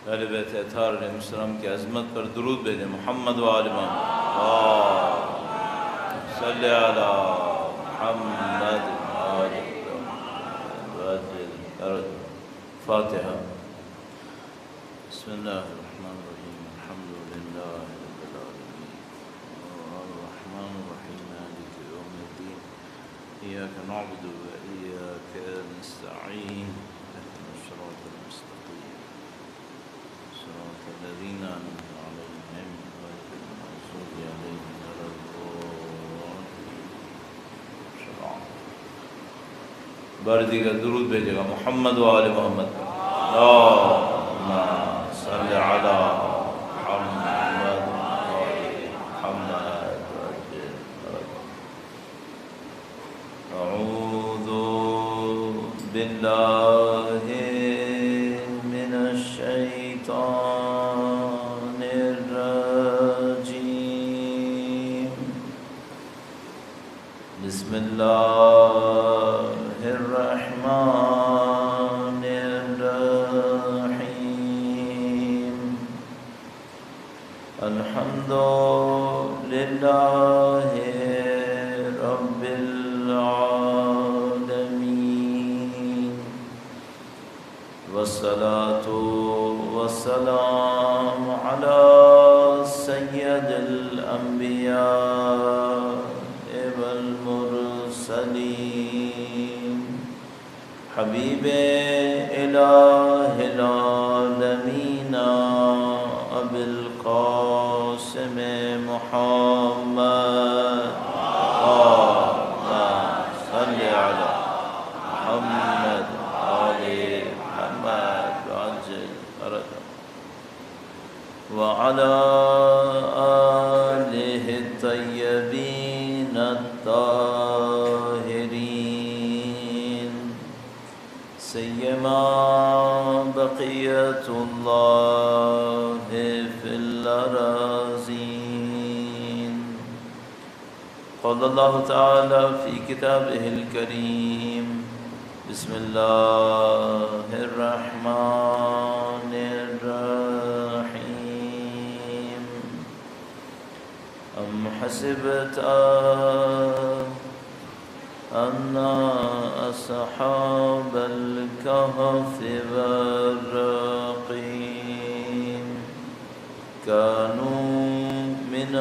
اہل بیت اطہار علیہ السلام کی عظمت پر درود بھیجیں. محمد و آل محمد صلی علی محمد آل محمد. فاتحہ. بسم اللہ الرحمن الرحیم. الحمد للہ رب العالمین الرحمن الرحیم مالک یوم الدین ایاک نعبد و ایاک نستعین اهدنا الصراط المستقیم صراط الذین انعمت علیہم غیر المغضوب علیہم ولا الضالین. بار دیگر درود بھیجے گا. محمد و آل محمد. اللہم صلی علی محمد و آل محمد. اعوذ باللہ من الشیطان الرجیم. بسم اللہ الرحمن الرحیم. الحمد للہ رب العالمین والصلاة والسلام علی سید الانبیاء والمرسلین حبیب الہ العالمین ابی القاسم محمد. صلی علی محمد آل محمد وعجل فرجہ وعلی آلہ الطیبین الطاہرین سیما بقیت اللہ فی الأراضین. قال اللہ تعالی فی کتابہ الکریم. بسم اللہ الرحمن الرحیم. ام حسبت ان اصحاب الكهف والرقیم كانوا من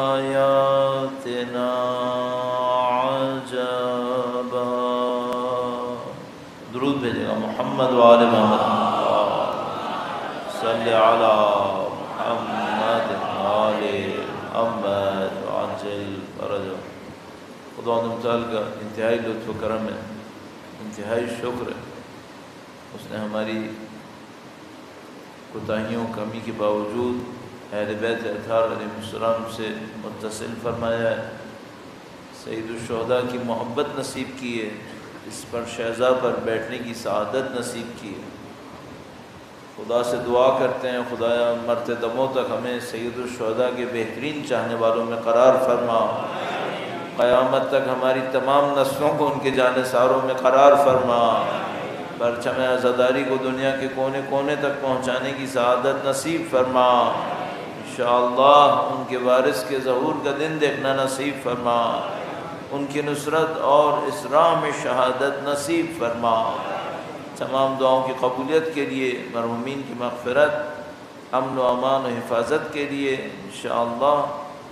آیاتنا عجبا. درود بھیجے گا. محمد و آل محمد. صلی علی محمد آل محمد وعجل فرجہ. خدا متعال کا انتہائی لطف و کرم ہے، انتہائی شکر ہے. اس نے ہماری کوتاہیوں کمی کے باوجود اہل بیت اطہار علیہ السلام سے متصل فرمایا ہے. سید الشہداء کی محبت نصیب کی ہے. اس پر شہزہ پر بیٹھنے کی سعادت نصیب کی ہے. خدا سے دعا کرتے ہیں خدایا مرتے دموں تک ہمیں سید الشہداء کے بہترین چاہنے والوں میں قرار فرما. قیامت تک ہماری تمام نسلوں کو ان کے جانثاروں میں قرار فرما. پرچم عزاداری کو دنیا کے کونے کونے تک پہنچانے کی سعادت نصیب فرما. انشاءاللہ ان کے وارث کے ظہور کا دن دیکھنا نصیب فرما. ان کی نصرت اور اسراء میں شہادت نصیب فرما. تمام دعاؤں کی قبولیت کے لیے، مرحومین کی مغفرت، امن و امان و حفاظت کے لیے، انشاءاللہ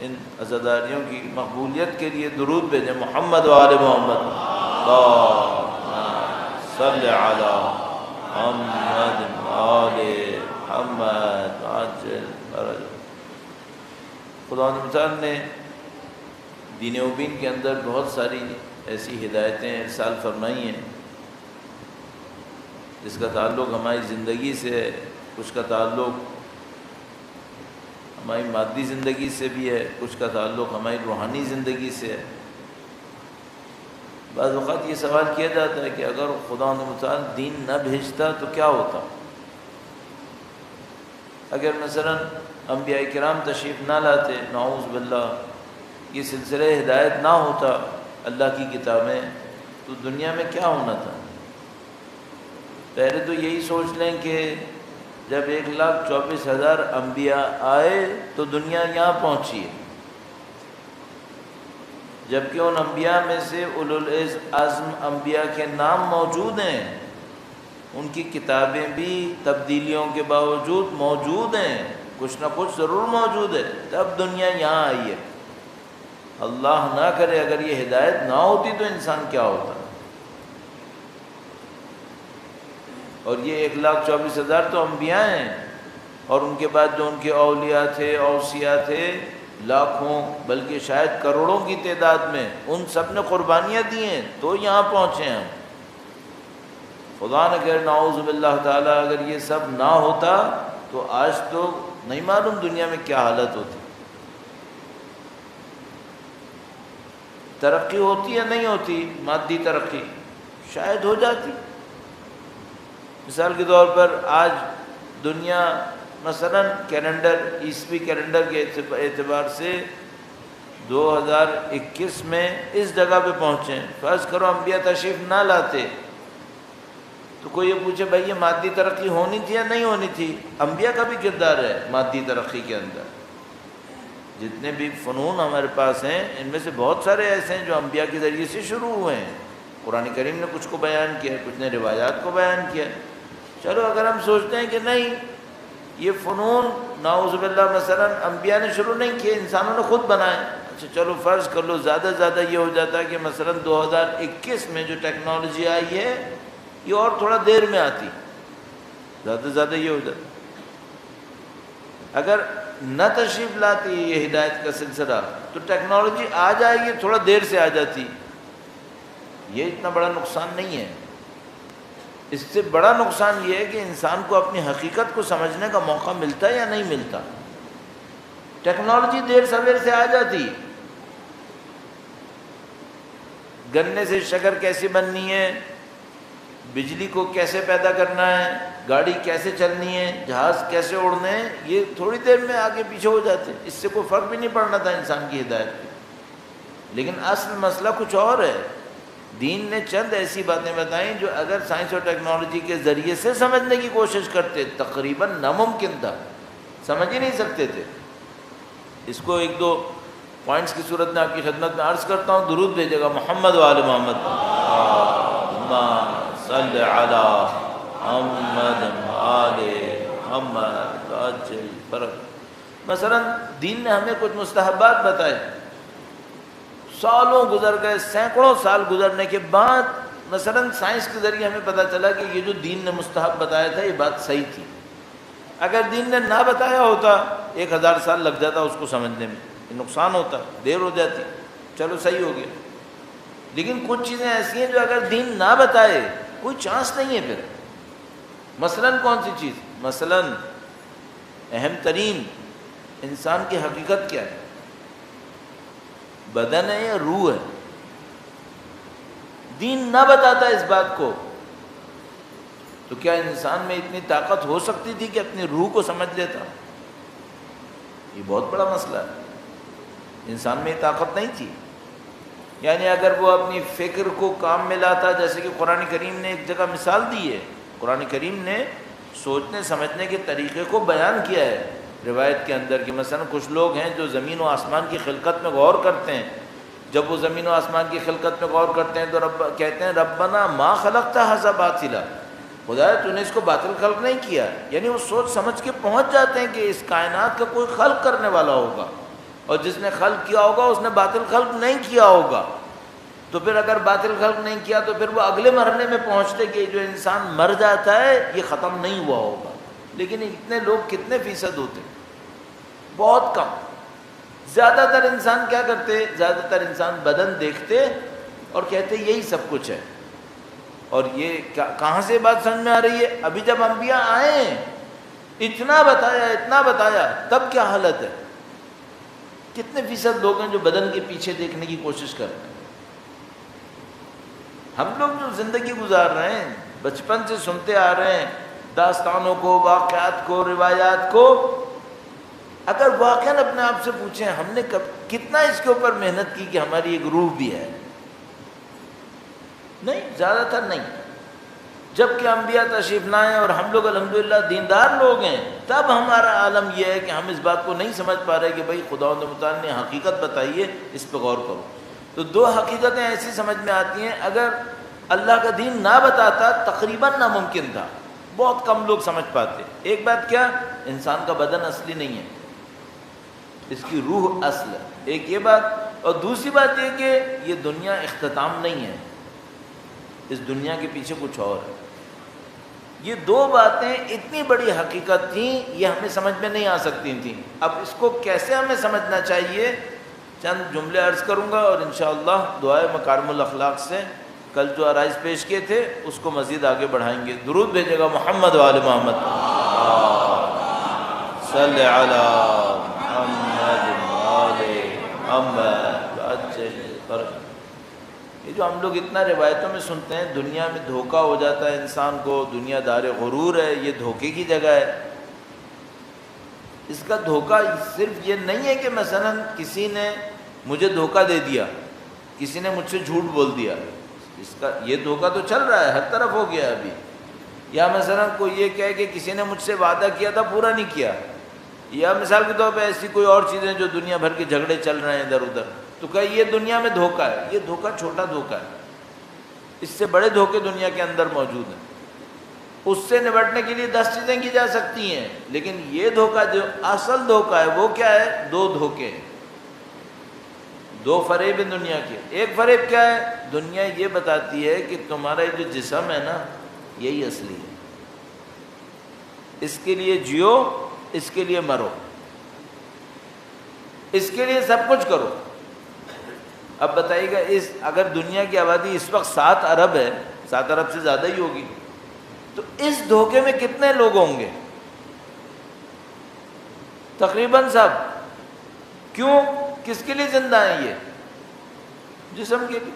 ان عزاداریوں کی مقبولیت کے لیے درود بھیجیں. محمد و آل محمد. صلی علی محمد آل محمد عجل فرجہ. خدا متعال نے دین مبین کے اندر بہت ساری ایسی ہدایتیں ارسال فرمائی ہیں جس کا تعلق ہماری زندگی سے ہے، کچھ کا تعلق ہماری مادی زندگی سے بھی ہے، کچھ کا تعلق ہماری روحانی زندگی سے ہے. بعض اوقات یہ سوال کیا جاتا ہے کہ اگر خدا متعال دین نہ بھیجتا تو کیا ہوتا؟ اگر مثلا انبیاء کرام تشریف نہ لاتے، نعوذ باللہ، یہ سلسلہ ہدایت نہ ہوتا، اللہ کی کتابیں، تو دنیا میں کیا ہونا تھا؟ پہلے تو یہی سوچ لیں کہ جب 1,24,000 انبیاء آئے تو دنیا یہاں پہنچی ہے، جبکہ ان انبیاء میں سے اولوالعزم انبیاء کے نام موجود ہیں، ان کی کتابیں بھی تبدیلیوں کے باوجود موجود ہیں، کچھ نہ کچھ ضرور موجود ہے، تب دنیا یہاں آئی ہے۔ اللہ نہ کرے اگر یہ ہدایت نہ ہوتی تو انسان کیا ہوتا۔ اور یہ 1,24,000 تو انبیاء ہیں، اور ان کے بعد جو ان کے اولیاء تھے، اوصیاء تھے، لاکھوں بلکہ شاید کروڑوں کی تعداد میں، ان سب نے قربانیاں دی ہیں تو یہاں پہنچے ہیں۔ خدا نہ کرے نعوذ باللہ تعالیٰ اگر یہ سب نہ ہوتا تو آج تو نہیں معلوم دنیا میں کیا حالت ہوتی۔ ترقی ہوتی یا نہیں ہوتی، مادی ترقی شاید ہو جاتی۔ مثال کے طور پر آج دنیا مثلا کیلنڈر، عیسوی کیلنڈر کے اعتبار سے 2021 میں اس جگہ پہ پہنچے ہیں۔ فرض کرو انبیاء تشریف نہ لاتے تو کوئی یہ پوچھے بھائی یہ مادی ترقی ہونی تھی یا نہیں ہونی تھی؟ انبیاء کا بھی کردار ہے مادی ترقی کے اندر۔ جتنے بھی فنون ہمارے پاس ہیں ان میں سے بہت سارے ایسے ہیں جو انبیاء کے ذریعے سے شروع ہوئے ہیں۔ قرآن کریم نے کچھ کو بیان کیا، کچھ نے روایات کو بیان کیا۔ چلو اگر ہم سوچتے ہیں کہ نہیں یہ فنون نعوذ باللہ مثلا انبیاء نے شروع نہیں کیے، انسانوں نے خود بنائے، اچھا چلو فرض کر لو زیادہ سے زیادہ یہ ہو جاتا ہے کہ مثلا 2021 میں جو ٹیکنالوجی آئی ہے یہ اور تھوڑا دیر میں آتی، زیادہ سے زیادہ یہ ہو جاتا۔ اگر نہ تشریف لاتی یہ ہدایت کا سلسلہ تو ٹیکنالوجی آ جائے گی، تھوڑا دیر سے آ جاتی، یہ اتنا بڑا نقصان نہیں ہے۔ اس سے بڑا نقصان یہ ہے کہ انسان کو اپنی حقیقت کو سمجھنے کا موقع ملتا ہے یا نہیں ملتا۔ ٹیکنالوجی دیر سویر سے آ جاتی، گنے سے شکر کیسے بننی ہے، بجلی کو کیسے پیدا کرنا ہے، گاڑی کیسے چلنی ہے، جہاز کیسے اڑنے ہیں، یہ تھوڑی دیر میں آگے پیچھے ہو جاتے، اس سے کوئی فرق بھی نہیں پڑنا تھا انسان کی ہدایت پہ۔ لیکن اصل مسئلہ کچھ اور ہے۔ دین نے چند ایسی باتیں بتائیں جو اگر سائنس اور ٹیکنالوجی کے ذریعے سے سمجھنے کی کوشش کرتے تقریباً ناممکن تھا، سمجھ ہی نہیں سکتے تھے۔ اس کو ایک دو پوائنٹس کی صورت میں آپ کی خدمت میں عرض کرتا ہوں، درود بھیجے گا محمد و آل محمد، اللہم صلی علی محمد و آل محمد عجل فرق۔ مثلا دین نے ہمیں کچھ مستحبات بتائے، سالوں گزر گئے، سینکڑوں سال گزرنے کے بعد مثلا سائنس کے ذریعے ہمیں پتہ چلا کہ یہ جو دین نے مستحب بتایا تھا یہ بات صحیح تھی۔ اگر دین نے نہ بتایا ہوتا 1000 سال لگ جاتا اس کو سمجھنے میں، یہ نقصان ہوتا، دیر ہو جاتی، چلو صحیح ہو گیا۔ لیکن کچھ چیزیں ایسی ہیں جو اگر دین نہ بتائے کوئی چانس نہیں ہے پھر۔ مثلا کون سی چیز؟ مثلا اہم ترین انسان کی حقیقت کیا ہے؟ بدن ہے یا روح ہے؟ دین نہ بتاتا اس بات کو تو کیا انسان میں اتنی طاقت ہو سکتی تھی کہ اپنی روح کو سمجھ لیتا؟ یہ بہت بڑا مسئلہ ہے۔ انسان میں یہ طاقت نہیں تھی، یعنی اگر وہ اپنی فکر کو کام میں لاتا، جیسے کہ قرآن کریم نے ایک جگہ مثال دی ہے، قرآن کریم نے سوچنے سمجھنے کے طریقے کو بیان کیا ہے روایت کے اندر، کہ مثلا کچھ لوگ ہیں جو زمین و آسمان کی خلقت میں غور کرتے ہیں، جب وہ زمین و آسمان کی خلقت میں غور کرتے ہیں تو کہتے ہیں ربنا ما خلقت ھذا باطلا، خدا تو نے اس کو باطل خلق نہیں کیا، یعنی وہ سوچ سمجھ کے پہنچ جاتے ہیں کہ اس کائنات کا کوئی خلق کرنے والا ہوگا، اور جس نے خلق کیا ہوگا اس نے باطل خلق نہیں کیا ہوگا۔ تو پھر اگر باطل خلق نہیں کیا تو پھر وہ اگلے مرحلے میں پہنچتے کہ جو انسان مر جاتا ہے یہ ختم نہیں ہوا ہوگا۔ لیکن اتنے لوگ کتنے فیصد ہوتے؟ بہت کم۔ زیادہ تر انسان کیا کرتے؟ زیادہ تر انسان بدن دیکھتے اور کہتے یہی سب کچھ ہے۔ اور یہ کہاں سے بات سمجھ میں آ رہی ہے؟ ابھی جب انبیاء آئے اتنا بتایا تب کیا حالت ہے؟ کتنے فیصد لوگ ہیں جو بدن کے پیچھے دیکھنے کی کوشش کرتے ہیں؟ ہم لوگ جو زندگی گزار رہے ہیں بچپن سے سنتے آ رہے ہیں داستانوں کو، واقعات کو، روایات کو، اگر واقعاً اپنے آپ سے پوچھیں ہم نے کتنا اس کے اوپر محنت کی کہ ہماری ایک روح بھی ہے؟ نہیں، زیادہ تر نہیں۔ جب کہ انبیاء تشریف لائیں اور ہم لوگ الحمدللہ دیندار لوگ ہیں، تب ہمارا عالم یہ ہے کہ ہم اس بات کو نہیں سمجھ پا رہے کہ بھائی خداوند متعال نے حقیقت بتائی ہے، اس پہ غور کرو۔ تو دو حقیقتیں ایسی سمجھ میں آتی ہیں، اگر اللہ کا دین نہ بتاتا تقریباً ناممکن تھا، بہت کم لوگ سمجھ پاتے۔ ایک بات کیا، انسان کا بدن اصلی نہیں ہے، اس کی روح اصل ہے، ایک یہ بات، اور دوسری بات یہ کہ یہ دنیا اختتام نہیں ہے، اس دنیا کے پیچھے کچھ اور ہے۔ یہ دو باتیں اتنی بڑی حقیقت تھیں، یہ ہمیں سمجھ میں نہیں آ سکتی تھیں۔ اب اس کو کیسے ہمیں سمجھنا چاہیے، چند جملے عرض کروں گا، اور انشاءاللہ دعائے مکارم الاخلاق سے کل جو عرائض پیش کیے تھے اس کو مزید آگے بڑھائیں گے۔ درود بھیجے گا محمد و آل محمد، صلی علی محمد و آل محمد۔ یہ جو ہم لوگ اتنا روایتوں میں سنتے ہیں دنیا میں دھوکہ ہو جاتا ہے انسان کو، دنیا دار غرور ہے، یہ دھوکے کی جگہ ہے۔ اس کا دھوکہ صرف یہ نہیں ہے کہ مثلا کسی نے مجھے دھوکہ دے دیا، کسی نے مجھ سے جھوٹ بول دیا، اس کا یہ دھوکہ تو چل رہا ہے، ہر طرف ہو گیا ابھی۔ یا مثلا کوئی یہ کہے کہ کسی نے مجھ سے وعدہ کیا تھا پورا نہیں کیا، یا مثال کے طور پہ ایسی کوئی اور چیزیں جو دنیا بھر کے جھگڑے چل رہے ہیں ادھر ادھر، تو کہ یہ دنیا میں دھوکہ ہے۔ یہ دھوکہ چھوٹا دھوکہ ہے، اس سے بڑے دھوکے دنیا کے اندر موجود ہیں۔ اس سے نمٹنے کے لیے 10 چیزیں کی جا سکتی ہیں، لیکن یہ دھوکہ جو اصل دھوکہ ہے وہ کیا ہے؟ 2 دھوکے ہیں، 2 فریب ہیں دنیا کے۔ ایک فریب کیا ہے؟ دنیا یہ بتاتی ہے کہ تمہارا جو جسم ہے نا یہی اصلی ہے، اس کے لیے جیو، اس کے لیے مرو، اس کے لیے سب کچھ کرو۔ اب بتائیے گا اگر دنیا کی آبادی اس وقت 7 ارب ہے، 7 ارب سے زیادہ ہی ہوگی، تو اس دھوکے میں کتنے لوگ ہوں گے؟ تقریباً سب۔ کیوں؟ کس کے لیے زندہ ہیں یہ؟ جسم کے لیے۔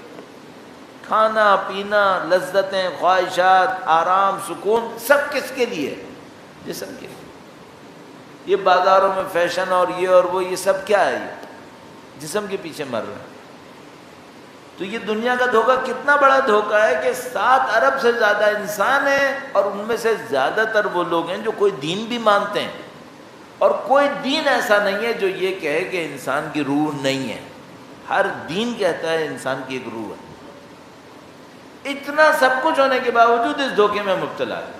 کھانا پینا، لذتیں، خواہشات، آرام، سکون، سب کس کے لیے؟ جسم کے لیے۔ یہ بازاروں میں فیشن اور یہ اور وہ، یہ سب کیا ہے؟ یہ جسم کے پیچھے مر رہے ہیں۔ تو یہ دنیا کا دھوکہ کتنا بڑا دھوکہ ہے کہ 7 ارب سے زیادہ انسان ہیں، اور ان میں سے زیادہ تر وہ لوگ ہیں جو کوئی دین بھی مانتے ہیں، اور کوئی دین ایسا نہیں ہے جو یہ کہے کہ انسان کی روح نہیں ہے۔ ہر دین کہتا ہے انسان کی ایک روح ہے۔ اتنا سب کچھ ہونے کے باوجود اس دھوکے میں مبتلا ہے۔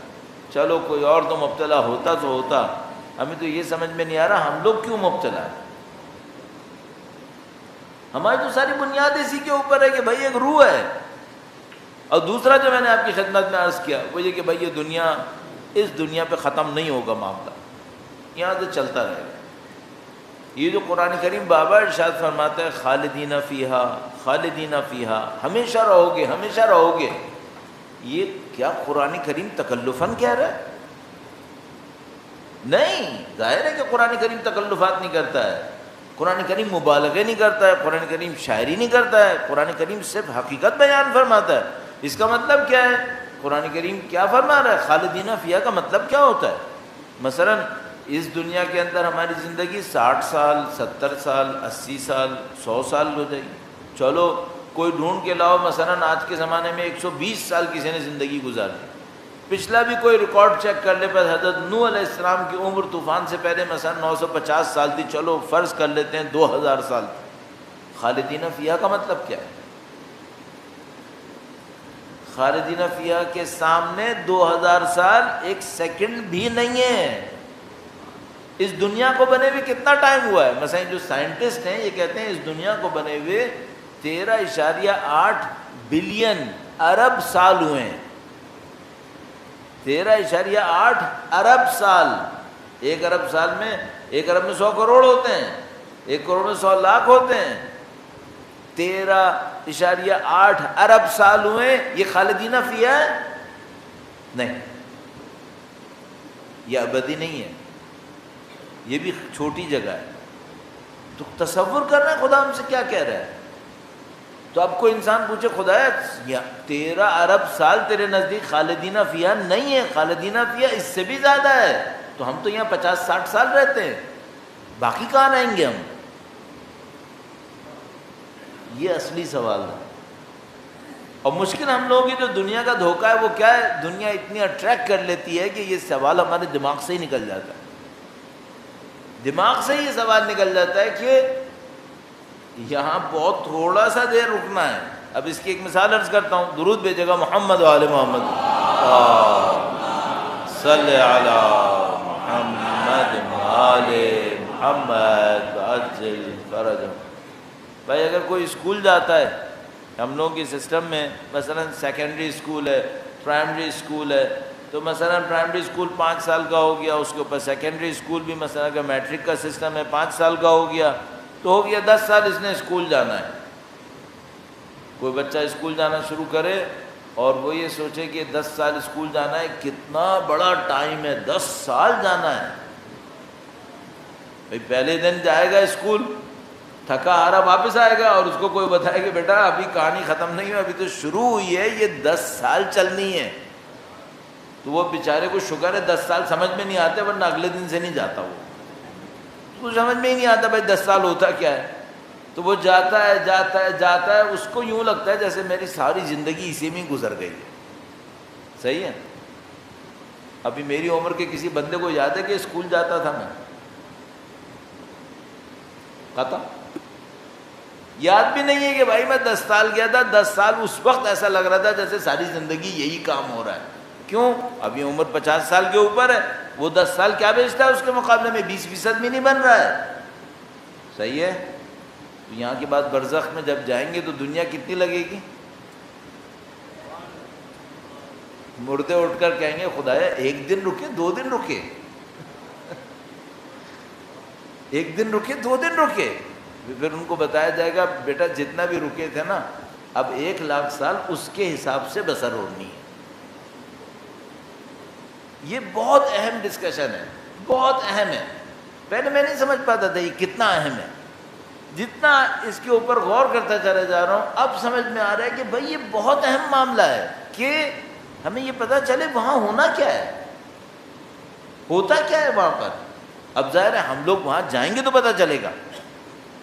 چلو کوئی اور تو مبتلا ہوتا تو ہوتا، ہمیں تو یہ سمجھ میں نہیں آ رہا ہم لوگ کیوں مبتلا ہیں۔ ہماری تو ساری بنیاد اسی کے اوپر ہے کہ بھائی ایک روح ہے، اور دوسرا جو میں نے آپ کی خدمت میں عرض کیا وہ یہ کہ بھائی یہ دنیا، اس دنیا پہ ختم نہیں ہوگا معاملہ، یہاں سے چلتا رہے گا۔ یہ جو قرآن کریم بابا ارشاد فرماتا ہے خالدین فیہا، خالدین فیہا، ہمیشہ رہو گے، ہمیشہ رہو گے، یہ کیا قرآن کریم تکلفاً کہہ رہا ہے؟ نہیں، ظاہر ہے کہ قرآن کریم تکلفات نہیں کرتا ہے، قرآن کریم مبالغے نہیں کرتا ہے، قرآن کریم شاعری نہیں کرتا ہے، قرآن کریم صرف حقیقت بیان فرماتا ہے۔ اس کا مطلب کیا ہے؟ قرآن کریم کیا فرما رہا ہے؟ خالدین فیہا کا مطلب کیا ہوتا ہے؟ مثلا اس دنیا کے اندر ہماری زندگی 60 سال، 70 سال، 80 سال، 100 سال ہو جائے گی، چلو کوئی ڈھونڈ کے لاؤ مثلا آج کے زمانے میں 120 سال کسی نے زندگی گزاری، پچھلا بھی کوئی ریکارڈ چیک کر لے، پر حضرت نوح علیہ السلام کی عمر طوفان سے پہلے مثلا 950 سال تھی، چلو فرض کر لیتے ہیں 2000 سال تھی۔ خالدین فیہا کا مطلب کیا ہے؟ خالدین فیہا کے سامنے 2000 سال ایک سیکنڈ بھی نہیں ہے۔ اس دنیا کو بنے ہوئے کتنا ٹائم ہوا ہے؟ مثلا جو سائنٹسٹ ہیں یہ کہتے ہیں اس دنیا کو بنے ہوئے 13.8 بلین ارب سال ہوئے ہیں۔ 13.8 ارب سال۔ 1 ارب سال میں 1 ارب میں 100 کروڑ ہوتے ہیں، 1 کروڑ میں 100 لاکھ ہوتے ہیں۔ 13.8 ارب سال ہوئے، یہ خالدین فیہا ہے؟ نہیں، یہ ابدی نہیں ہے، یہ بھی چھوٹی جگہ ہے۔ تو تصور کر رہے ہیں خدا ہم سے کیا کہہ رہا ہے؟ تو اب کوئی انسان پوچھے خدایا 13 ارب سال تیرے نزدیک خالدین فیہا نہیں ہے، خالدین فیہا اس سے بھی زیادہ ہے، تو ہم تو یہاں 50-60 سال رہتے ہیں، باقی کہاں رہیں گے ہم؟ یہ اصلی سوال ہے۔ اور مشکل ہم لوگوں کی جو دنیا کا دھوکہ ہے وہ کیا ہے، دنیا اتنی اٹریکٹ کر لیتی ہے کہ یہ سوال ہمارے دماغ سے ہی نکل جاتا ہے، دماغ سے ہی یہ سوال نکل جاتا ہے کہ یہاں بہت تھوڑا سا دیر رکنا ہے. اب اس کی ایک مثال عرض کرتا ہوں، درود بھیجے گا محمد و آل محمد، صلی علی محمد و آل محمد عجل فرجہ. بھائی اگر کوئی اسکول جاتا ہے، ہم لوگوں کی سسٹم میں مثلا سیکنڈری اسکول ہے، پرائمری اسکول ہے، تو مثلا پرائمری اسکول 5 سال کا ہو گیا، اس کے اوپر سیکنڈری اسکول بھی مثلا اگر میٹرک کا سسٹم ہے 5 سال کا ہو گیا، تو ہو گیا 10 سال اس نے اسکول جانا ہے. کوئی بچہ اسکول جانا شروع کرے اور وہ یہ سوچے کہ 10 سال اسکول جانا ہے، کتنا بڑا ٹائم ہے، 10 سال جانا ہے. بھائی پہلے دن جائے گا اسکول، تھکا ہارا واپس آئے گا، اور اس کو کوئی بتائے کہ بیٹا ابھی کہانی ختم نہیں ہوئی، ابھی تو شروع ہوئی ہے، یہ 10 سال چلنی ہے. تو وہ بیچارے کو شکر ہے 10 سال سمجھ میں نہیں آتے، ورنہ اگلے دن سے نہیں جاتا. وہ سمجھ میں ہی نہیں آتا بھائی 10 سال ہوتا کیا ہے. تو وہ جاتا ہے جاتا ہے جاتا ہے، اس کو یوں لگتا ہے جیسے میری ساری زندگی اسی میں گزر گئی ہے. صحیح ہے. ابھی میری عمر کے کسی بندے کو یاد ہے کہ اسکول جاتا تھا میں؟ قطع یاد بھی نہیں ہے کہ بھائی میں 10 سال گیا تھا. 10 سال اس وقت ایسا لگ رہا تھا جیسے ساری زندگی یہی کام ہو رہا ہے. کیوں؟ ابھی عمر 50 سال کے اوپر ہے، وہ 10 سال کیا بیچتا ہے اس کے مقابلے میں 20% بھی نہیں بن رہا ہے. صحیح ہے. تو یہاں کی بات برزخ میں جب جائیں گے تو دنیا کتنی لگے گی؟ مردے اٹھ کر کہیں گے خدایا 1 دن رکے 2 دن رکے، 1 دن رکے 2 دن رکے. پھر ان کو بتایا جائے گا بیٹا جتنا بھی رکے تھے نا، اب 1 لاکھ سال اس کے حساب سے بسر ہونی ہے. یہ بہت اہم ڈسکشن ہے، بہت اہم ہے. پہلے میں نہیں سمجھ پاتا تھا یہ کتنا اہم ہے. جتنا اس کے اوپر غور کرتا چلا جا رہا ہوں اب سمجھ میں آ رہا ہے کہ بھائی یہ بہت اہم معاملہ ہے کہ ہمیں یہ پتہ چلے وہاں ہونا کیا ہے، ہوتا کیا ہے وہاں پر. اب ظاہر ہے ہم لوگ وہاں جائیں گے تو پتہ چلے گا.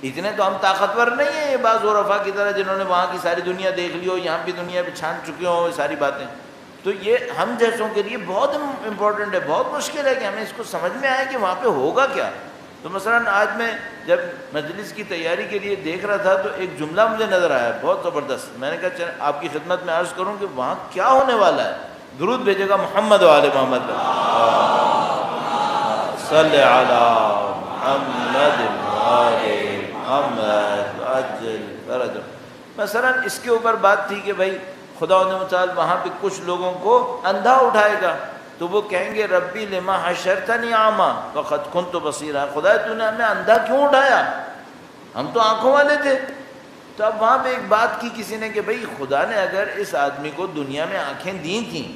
اتنے تو ہم طاقتور نہیں ہیں بعض عرفا کی طرح جنہوں نے وہاں کی ساری دنیا دیکھ لی ہو، یہاں بھی دنیا پہ چھان چکے ہوں یہ ساری باتیں. تو یہ ہم جیسوں کے لیے بہت امپورٹنٹ ہے، بہت مشکل ہے کہ ہمیں اس کو سمجھ میں آئے کہ وہاں پہ ہوگا کیا. تو مثلا آج میں جب مجلس کی تیاری کے لیے دیکھ رہا تھا تو ایک جملہ مجھے نظر آیا بہت زبردست. میں نے کہا چل آپ کی خدمت میں عرض کروں کہ وہاں کیا ہونے والا ہے. درود بھیجے گا محمد و آل محمد، صلی علی محمد و آل محمد عجل فرجہ. مثلا اس کے اوپر بات تھی کہ بھائی خدا متعال وہاں پہ کچھ لوگوں کو اندھا اٹھائے گا تو وہ کہیں گے ربی لما حشرتنی اعمی وقد کنت بصیرا. خدا تو نے ہمیں اندھا کیوں اٹھایا، ہم تو آنکھوں والے تھے. تو اب وہاں پہ ایک بات کی کسی نے کہ بھائی خدا نے اگر اس آدمی کو دنیا میں آنکھیں دی تھیں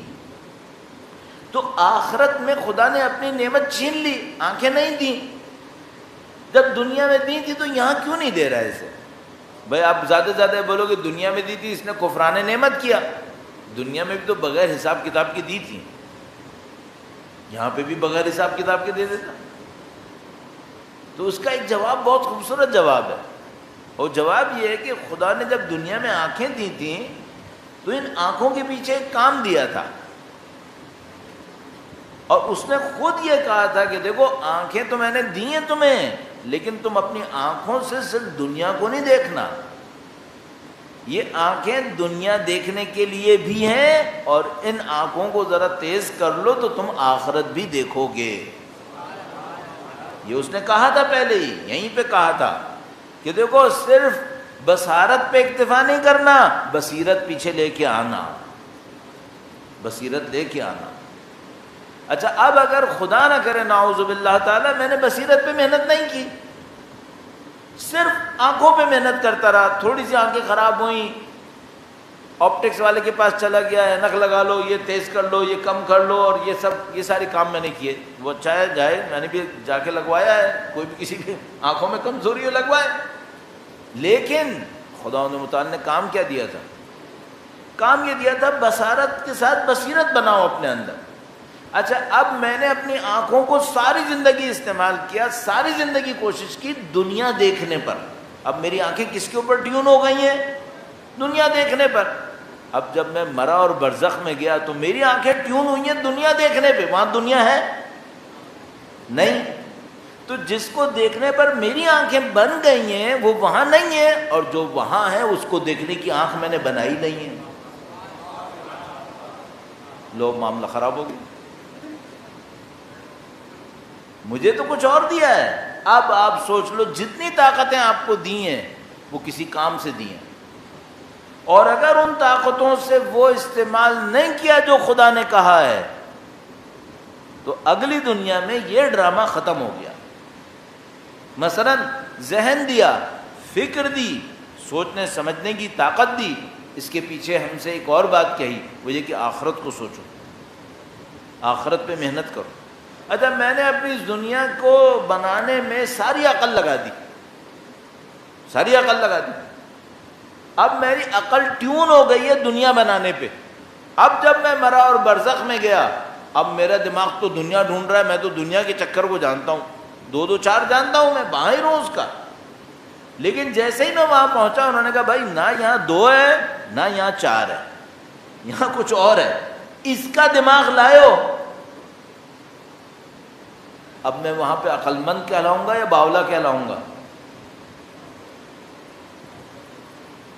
تو آخرت میں خدا نے اپنی نعمت چھین لی، آنکھیں نہیں دیں. جب دنیا میں دی تھی تو یہاں کیوں نہیں دے رہا ہے اسے؟ بھائی آپ زیادہ سے زیادہ بولو کہ دنیا میں دی تھی اس نے کفران نعمت کیا. دنیا میں بھی تو بغیر حساب کتاب کی دی تھی، یہاں پہ بھی بغیر حساب کتاب کے دے دیتا. تو اس کا ایک جواب بہت خوبصورت جواب ہے، اور جواب یہ ہے کہ خدا نے جب دنیا میں آنکھیں دی تھیں تو ان آنکھوں کے پیچھے ایک کام دیا تھا، اور اس نے خود یہ کہا تھا کہ دیکھو آنکھیں تو میں نے دی ہیں تمہیں، لیکن تم اپنی آنکھوں سے صرف دنیا کو نہیں دیکھنا. یہ آنکھیں دنیا دیکھنے کے لیے بھی ہیں، اور ان آنکھوں کو ذرا تیز کر لو تو تم آخرت بھی دیکھو گے. یہ اس نے کہا تھا پہلے ہی، یہیں پہ کہا تھا کہ دیکھو صرف بصارت پہ اکتفا نہیں کرنا، بصیرت پیچھے لے کے آنا، بصیرت لے کے آنا. اچھا اب اگر خدا نہ کرے نعوذ باللہ تعالی میں نے بصیرت پہ محنت نہیں کی، صرف آنکھوں پہ محنت کرتا رہا، تھوڑی سی آنکھیں خراب ہوئیں آپٹکس والے کے پاس چلا گیا، اینک لگا لو، یہ تیز کر لو، یہ کم کر لو، اور یہ سارے کام میں نے کیے. وہ چاہے جائے، میں نے بھی جا کے لگوایا ہے، کوئی بھی کسی کی آنکھوں میں کمزوری ہو لگوائے. لیکن خدا متعال نے کام کیا دیا تھا؟ کام یہ دیا تھا بصارت کے ساتھ بصیرت بناؤ اپنے اندر. اچھا اب میں نے اپنی آنکھوں کو ساری زندگی استعمال کیا، ساری زندگی کوشش کی دنیا دیکھنے پر. اب میری آنکھیں کس کے اوپر ٹیون ہو گئی ہیں؟ دنیا دیکھنے پر. اب جب میں مرا اور برزخ میں گیا تو میری آنکھیں ٹیون ہوئی ہیں دنیا دیکھنے پہ، وہاں دنیا ہے نہیں، تو جس کو دیکھنے پر میری آنکھیں بن گئی ہیں وہ وہاں نہیں ہے، اور جو وہاں ہے اس کو دیکھنے کی آنکھ میں نے بنائی نہیں ہے۔ لو معاملہ خراب ہو گیا، مجھے تو کچھ اور دیا ہے۔ اب آپ سوچ لو جتنی طاقتیں آپ کو دی ہیں وہ کسی کام سے دی ہیں، اور اگر ان طاقتوں سے وہ استعمال نہیں کیا جو خدا نے کہا ہے تو اگلی دنیا میں یہ ڈرامہ ختم ہو گیا۔ مثلا ذہن دیا، فکر دی، سوچنے سمجھنے کی طاقت دی، اس کے پیچھے ہم سے ایک اور بات کہی، وہ یہ کہ آخرت کو سوچو، آخرت پہ محنت کرو۔ اچھا میں نے اپنی اس دنیا کو بنانے میں ساری عقل لگا دی، ساری عقل لگا دی، اب میری عقل ٹیون ہو گئی ہے دنیا بنانے پہ۔ اب جب میں مرا اور برزخ میں گیا، اب میرا دماغ تو دنیا ڈھونڈ رہا ہے، میں تو دنیا کے چکر کو جانتا ہوں، 2 2 4 جانتا ہوں، میں وہاں ہی روز کا۔ لیکن جیسے ہی میں وہاں پہنچا انہوں نے کہا بھائی نہ یہاں 2 ہے نہ یہاں 4 ہے، یہاں کچھ اور ہے، اس کا دماغ لائو۔ اب میں وہاں پہ عقل مند کہلاؤں گا یا باولا کہلاؤں گا؟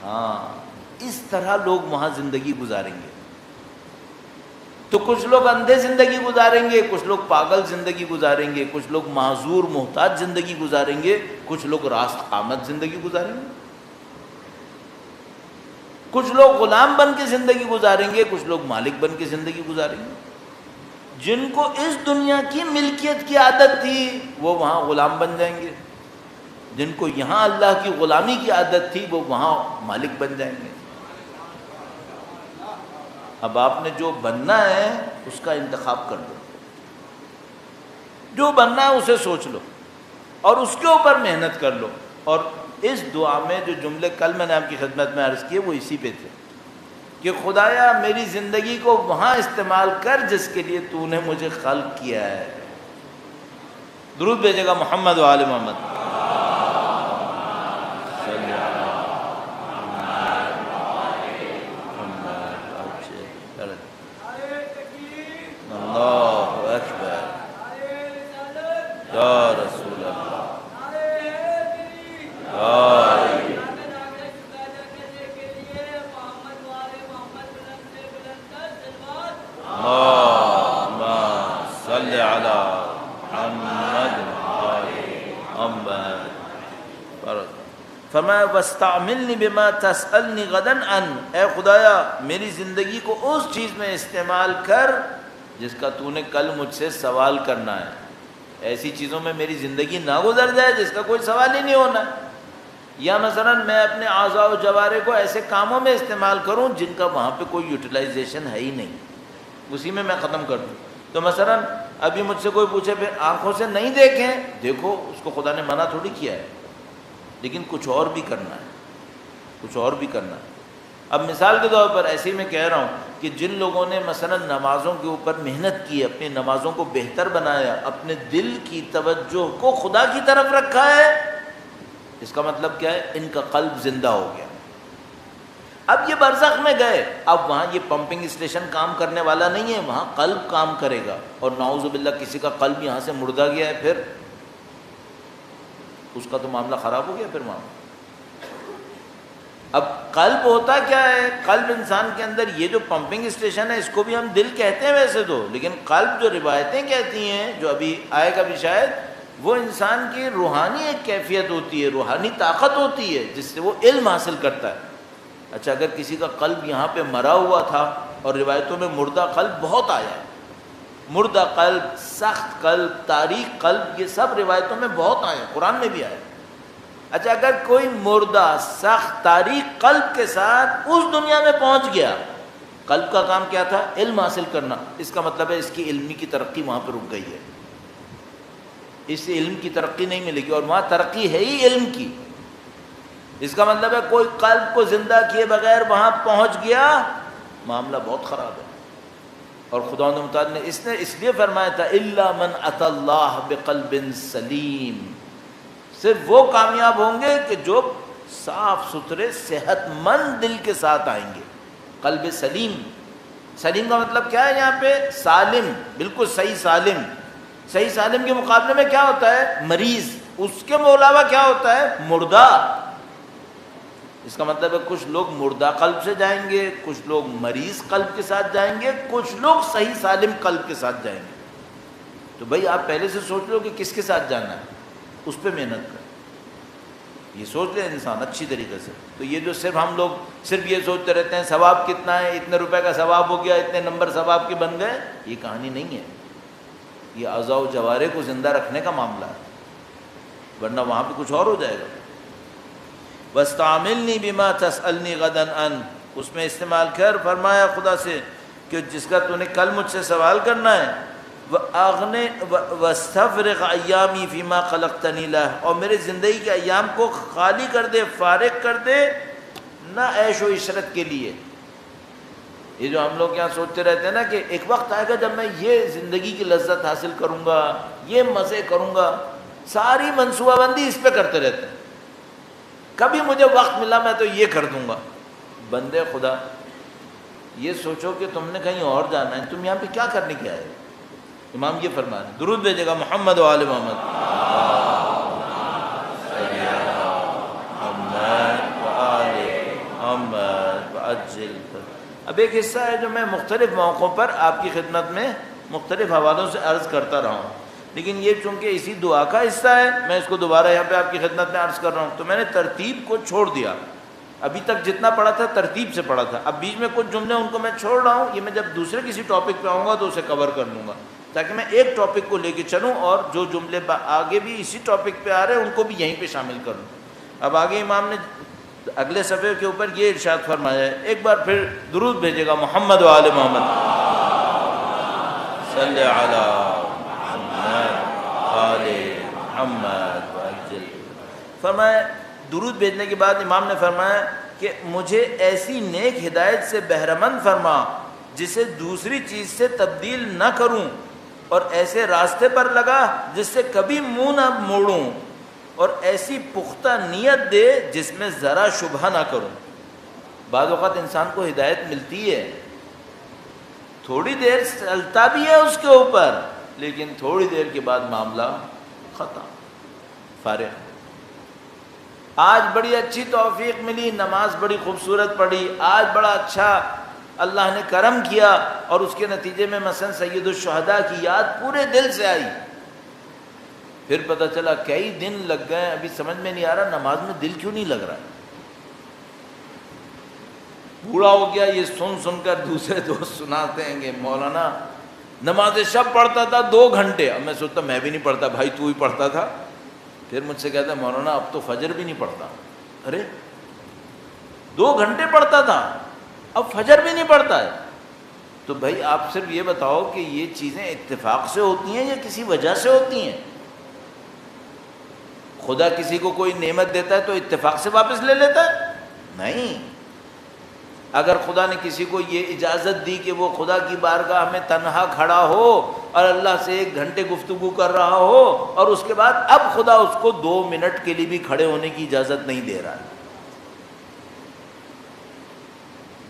ہاں، اس طرح لوگ وہاں زندگی گزاریں گے۔ تو کچھ لوگ اندھے زندگی گزاریں گے، کچھ لوگ پاگل زندگی گزاریں گے، کچھ لوگ معذور محتاج زندگی گزاریں گے، کچھ لوگ راست قامت زندگی گزاریں گے، کچھ لوگ غلام بن کے زندگی گزاریں گے، کچھ لوگ مالک بن کے زندگی گزاریں گے۔ جن کو اس دنیا کی ملکیت کی عادت تھی وہ وہاں غلام بن جائیں گے، جن کو یہاں اللہ کی غلامی کی عادت تھی وہ وہاں مالک بن جائیں گے۔ اب آپ نے جو بننا ہے اس کا انتخاب کر دو، جو بننا ہے اسے سوچ لو اور اس کے اوپر محنت کر لو۔ اور اس دعا میں جو جملے کل میں نے آپ کی خدمت میں عرض کیے وہ اسی پہ تھے کہ خدایا میری زندگی کو وہاں استعمال کر جس کے لیے تو نے مجھے خلق کیا ہے۔ درود بھیجے گا محمد و آل محمد۔ اللہ اکبر، یا رسول اللہ، اللہم صلی علی محمد فرمایا واستعملنی بما تسألنی غدا عن، اے خدایا میری زندگی کو اس چیز میں استعمال کر جس کا تو نے کل مجھ سے سوال کرنا ہے۔ ایسی چیزوں میں میری زندگی نہ گزر جائے جس کا کوئی سوال ہی نہیں ہونا، یا مثلا میں اپنے اعضاء و جوارح کو ایسے کاموں میں استعمال کروں جن کا وہاں پہ کوئی یوٹیلائزیشن ہے ہی نہیں، اسی میں ختم کر دوں۔ تو مثلا ابھی مجھ سے کوئی پوچھے پھر آنکھوں سے نہیں دیکھیں، دیکھو اس کو خدا نے منع تھوڑی کیا ہے، لیکن کچھ اور بھی کرنا ہے، کچھ اور بھی کرنا ہے۔ اب مثال کے طور پر ایسے ہی میں کہہ رہا ہوں کہ جن لوگوں نے مثلا نمازوں کے اوپر محنت کی، اپنی نمازوں کو بہتر بنایا، اپنے دل کی توجہ کو خدا کی طرف رکھا ہے، اس کا مطلب کیا ہے؟ ان کا قلب زندہ ہو گیا۔ اب یہ برزخ میں گئے، اب وہاں یہ پمپنگ اسٹیشن کام کرنے والا نہیں ہے، وہاں قلب کام کرے گا، اور نعوذ باللہ کسی کا قلب یہاں سے مردہ گیا ہے پھر اس کا تو معاملہ خراب ہو گیا۔ پھر وہاں اب قلب ہوتا کیا ہے؟ قلب انسان کے اندر یہ جو پمپنگ اسٹیشن ہے اس کو بھی ہم دل کہتے ہیں ویسے تو، لیکن قلب جو روایتیں کہتی ہیں جو ابھی آئے گا بھی شاید، وہ انسان کی روحانی ایک کیفیت ہوتی ہے، روحانی طاقت ہوتی ہے جس سے وہ علم حاصل کرتا ہے۔ اچھا اگر کسی کا قلب یہاں پہ مرا ہوا تھا، اور روایتوں میں مردہ قلب بہت آیا ہے، مردہ قلب، سخت قلب، تاریک قلب، یہ سب روایتوں میں بہت آئے ہیں، قرآن میں بھی آئے۔ اچھا اگر کوئی مردہ سخت تاریک قلب کے ساتھ اس دنیا میں پہنچ گیا، قلب کا کام کیا تھا؟ علم حاصل کرنا، اس کا مطلب ہے اس کی علمی کی ترقی وہاں پہ رک گئی ہے، اس سے علم کی ترقی نہیں ملے گی، اور وہاں ترقی ہے ہی علم کی۔ اس کا مطلب ہے کوئی قلب کو زندہ کیے بغیر وہاں پہنچ گیا، معاملہ بہت خراب ہے۔ اور خدا متعال نے اس لیے فرمایا تھا الا من اتى اللہ بقلب سلیم، صرف وہ کامیاب ہوں گے کہ جو صاف ستھرے صحت مند دل کے ساتھ آئیں گے، قلب سلیم. سلیم کا مطلب کیا ہے یہاں پہ؟ سالم، بالکل صحیح سالم. صحیح سالم کے مقابلے میں کیا ہوتا ہے؟ مریض. اس کے علاوہ کیا ہوتا ہے؟ مردہ. اس کا مطلب ہے کچھ لوگ مردہ قلب سے جائیں گے، کچھ لوگ مریض قلب کے ساتھ جائیں گے، کچھ لوگ صحیح سالم قلب کے ساتھ جائیں گے. تو بھائی آپ پہلے سے سوچ لو کہ کس کے ساتھ جانا ہے، اس پہ محنت کریں. یہ سوچ لے انسان اچھی طریقے سے. تو یہ جو صرف ہم لوگ صرف یہ سوچتے رہتے ہیں ثواب کتنا ہے، اتنے روپے کا ثواب ہو گیا، اتنے نمبر ثواب کے بن گئے، یہ کہانی نہیں ہے. یہ اعضاء و جوارح کو زندہ رکھنے کا معاملہ ہے، ورنہ وہاں پہ کچھ اور ہو جائے گا. وَاسْتَعْمِلْنِي بِمَا تَسْأَلْنِي غَدًا عَنْ، اس میں استعمال کر فرمایا خدا سے کہ جس کا تو نے کل مجھ سے سوال کرنا ہے. وَاسْتَفْرِغْ أَيَّامِي فِي مَا خَلَقْتَنِي لَهُ، اور میرے زندگی کے ایام کو خالی کر دے، فارغ کر دے، نہ عیش و عشرت کے لیے. یہ جو ہم لوگ یہاں سوچتے رہتے ہیں نا کہ ایک وقت آئے گا جب میں یہ زندگی کی لذت حاصل کروں گا، یہ مزے کروں گا، ساری منصوبہ بندی اس پہ کرتے رہتے ہیں. کبھی مجھے وقت ملا میں تو یہ کر دوں گا. بندے خدا یہ سوچو کہ تم نے کہیں اور جانا ہے، تم یہاں پہ کیا کرنے کے آئے؟ امام یہ فرما رہے ہیں، درود بھیجے گا محمد و آل محمد. اب ایک حصہ ہے جو میں مختلف موقعوں پر آپ کی خدمت میں مختلف حوالوں سے عرض کرتا رہا ہوں، لیکن یہ چونکہ اسی دعا کا حصہ ہے میں اس کو دوبارہ یہاں پہ آپ کی خدمت میں عرض کر رہا ہوں. تو میں نے ترتیب کو چھوڑ دیا. ابھی تک جتنا پڑھا تھا ترتیب سے پڑھا تھا، اب بیچ میں کچھ جملے ان کو میں چھوڑ رہا ہوں. یہ میں جب دوسرے کسی ٹاپک پہ آؤں گا تو اسے کور کر لوں گا، تاکہ میں ایک ٹاپک کو لے کے چلوں اور جو جملے آگے بھی اسی ٹاپک پہ آ رہے ہیں ان کو بھی یہیں پہ شامل کروں. اب آگے امام نے اگلے صفحے کے اوپر یہ ارشاد فرمایا ہے، ایک بار پھر درود بھیجے گا محمد و آل محمد. صلی علی محمد آل محمد وعجل. فرمایا درود بھیجنے کے بعد امام نے فرمایا کہ مجھے ایسی نیک ہدایت سے بہرمند فرما جسے دوسری چیز سے تبدیل نہ کروں، اور ایسے راستے پر لگا جس سے کبھی منہ نہ موڑوں، اور ایسی پختہ نیت دے جس میں ذرا شبہ نہ کروں. بعض اوقات انسان کو ہدایت ملتی ہے، تھوڑی دیر چلتا بھی ہے اس کے اوپر، لیکن تھوڑی دیر کے بعد معاملہ ختم، فارغ. آج بڑی اچھی توفیق ملی، نماز بڑی خوبصورت پڑھی، آج بڑا اچھا اللہ نے کرم کیا، اور اس کے نتیجے میں مثلا سید الشہداء کی یاد پورے دل سے آئی. پھر پتہ چلا کئی دن لگ گئے، ابھی سمجھ میں نہیں آ رہا نماز میں دل کیوں نہیں لگ رہا. بوڑھا ہو گیا، یہ سن سن کر دوسرے دوست سناتے ہیں کہ مولانا نماز شب پڑھتا تھا 2 گھنٹے. اب میں سوچتا میں بھی نہیں پڑھتا، بھائی تو ہی پڑھتا تھا. پھر مجھ سے کہتا ہے مولانا اب تو فجر بھی نہیں پڑھتا. ارے 2 گھنٹے پڑھتا تھا، اب فجر بھی نہیں پڑھتا ہے. تو بھائی آپ صرف یہ بتاؤ کہ یہ چیزیں اتفاق سے ہوتی ہیں یا کسی وجہ سے ہوتی ہیں؟ خدا کسی کو کوئی نعمت دیتا ہے تو اتفاق سے واپس لے لیتا ہے؟ نہیں. اگر خدا نے کسی کو یہ اجازت دی کہ وہ خدا کی بارگاہ میں تنہا کھڑا ہو اور اللہ سے 1 گھنٹے گفتگو کر رہا ہو، اور اس کے بعد اب خدا اس کو 2 منٹ کے لیے بھی کھڑے ہونے کی اجازت نہیں دے رہا ہے،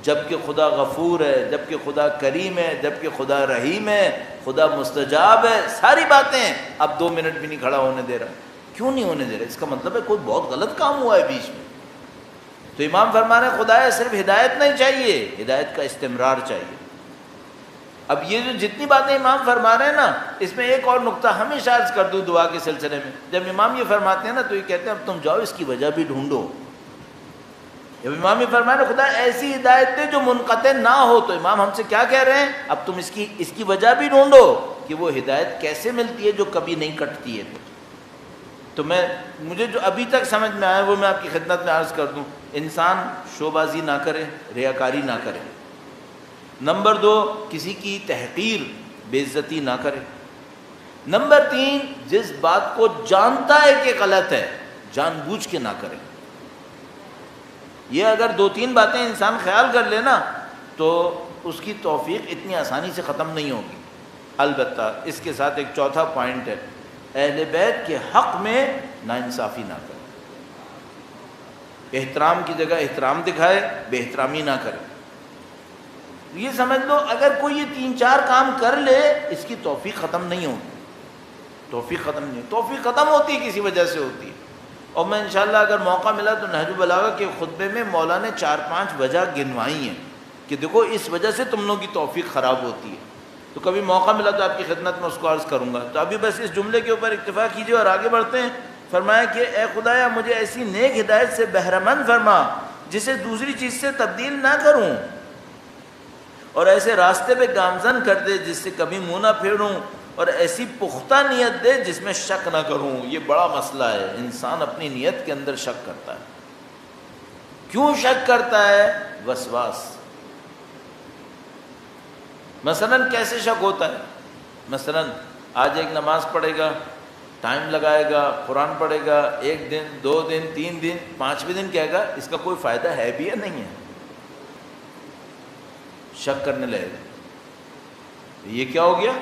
جبکہ خدا غفور ہے، جبکہ خدا کریم ہے، جبکہ خدا رحیم ہے، خدا مستجاب ہے، ساری باتیں ہیں، اب 2 منٹ بھی نہیں کھڑا ہونے دے رہا. کیوں نہیں ہونے دے رہا؟ اس کا مطلب ہے کوئی بہت غلط کام ہوا ہے بیچ میں. تو امام فرما رہے ہیں خدایا صرف ہدایت نہیں چاہیے، ہدایت کا استمرار چاہیے. اب یہ جو جتنی باتیں امام فرما رہے ہیں نا، اس میں ایک اور نقطہ ہمیشہ عرض کر دوں دعا کے سلسلے میں. جب امام یہ فرماتے ہیں نا تو یہ کہتے ہیں اب تم جاؤ اس کی وجہ بھی ڈھونڈو. جب امام یہ فرما رہے ہیں خدا ایسی ہدایت دے جو منقطع نہ ہو، تو امام ہم سے کیا کہہ رہے ہیں؟ اب تم اس کی وجہ بھی ڈھونڈو کہ وہ ہدایت کیسے ملتی ہے جو کبھی نہیں کٹتی ہے. تو مجھے جو ابھی تک سمجھ میں آیا وہ میں آپ کی خدمت میں عرض کر دوں. انسان شوبازی نہ کرے، ریاکاری نہ کرے. نمبر 2، کسی کی تحقیر، بے عزتی نہ کرے. نمبر 3، جس بات کو جانتا ہے کہ غلط ہے جان بوجھ کے نہ کرے. یہ اگر 2-3 باتیں انسان خیال کر لے نا تو اس کی توفیق اتنی آسانی سے ختم نہیں ہوگی. البتہ اس کے ساتھ ایک چوتھا پوائنٹ ہے، اہل بیت کے حق میں ناانصافی نہ کرے. احترام کی جگہ احترام دکھائے، بے احترامی نہ کرے. یہ سمجھ لو اگر کوئی یہ 3-4 کام کر لے اس کی توفیق ختم نہیں ہوتی، توفیق ختم نہیں، توفیق ختم ہوتی ہے کسی وجہ سے ہوتی ہے. اور میں انشاءاللہ اگر موقع ملا تو نہج البلاغہ کے خطبے میں مولا نے 4-5 وجہ گنوائی ہیں کہ دیکھو اس وجہ سے تم لوگوں کی توفیق خراب ہوتی ہے. تو کبھی موقع ملا تو آپ کی خدمت میں اس کو عرض کروں گا. تو ابھی بس اس جملے کے اوپر اکتفا کیجیے اور آگے بڑھتے ہیں. فرمایا کہ اے خدایا مجھے ایسی نیک ہدایت سے بہرمند فرما جسے دوسری چیز سے تبدیل نہ کروں، اور ایسے راستے پہ گامزن کر دے جس سے کبھی منہ نہ پھیروں، اور ایسی پختہ نیت دے جس میں شک نہ کروں. یہ بڑا مسئلہ ہے، انسان اپنی نیت کے اندر شک کرتا ہے. کیوں شک کرتا ہے؟ وسواس. مثلا کیسے شک ہوتا ہے؟ مثلا آج ایک نماز پڑھے گا، ٹائم لگائے گا، قرآن پڑھے گا، 1 دن 2 دن 3 دن 5ویں دن کہے گا اس کا کوئی فائدہ ہے بھی یا نہیں ہے، شک کرنے لگے گا. یہ کیا ہو گیا؟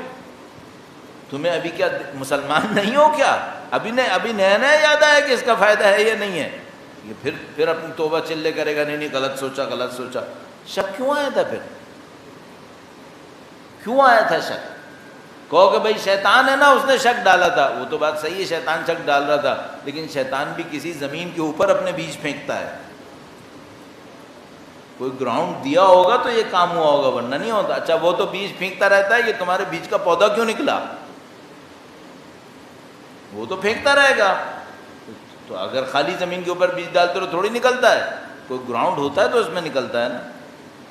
تمہیں ابھی کیا مسلمان نہیں ہو کیا؟ ابھی نیا نیا یاد آیا کہ اس کا فائدہ ہے یا نہیں ہے. یہ پھر اپنی توبہ چلے کرے گا، نہیں غلط سوچا. شک کیوں آیا تھا؟ پھر کیوں آیا تھا شک؟ کہو کہ بھائی شیطان ہے نا، اس نے شک ڈالا تھا. وہ تو بات صحیح ہے، شیطان شک ڈال رہا تھا، لیکن شیطان بھی کسی زمین کے اوپر اپنے بیج پھینکتا ہے. کوئی گراؤنڈ دیا ہوگا تو یہ کام ہوا ہوگا، ورنہ نہیں ہوتا. اچھا وہ تو بیج پھینکتا رہتا ہے، یہ تمہارے بیج کا پودا کیوں نکلا؟ وہ تو پھینکتا رہے گا. تو اگر خالی زمین کے اوپر بیج ڈالتے تو تھوڑی نکلتا ہے، کوئی گراؤنڈ ہوتا ہے تو اس میں نکلتا ہے نا.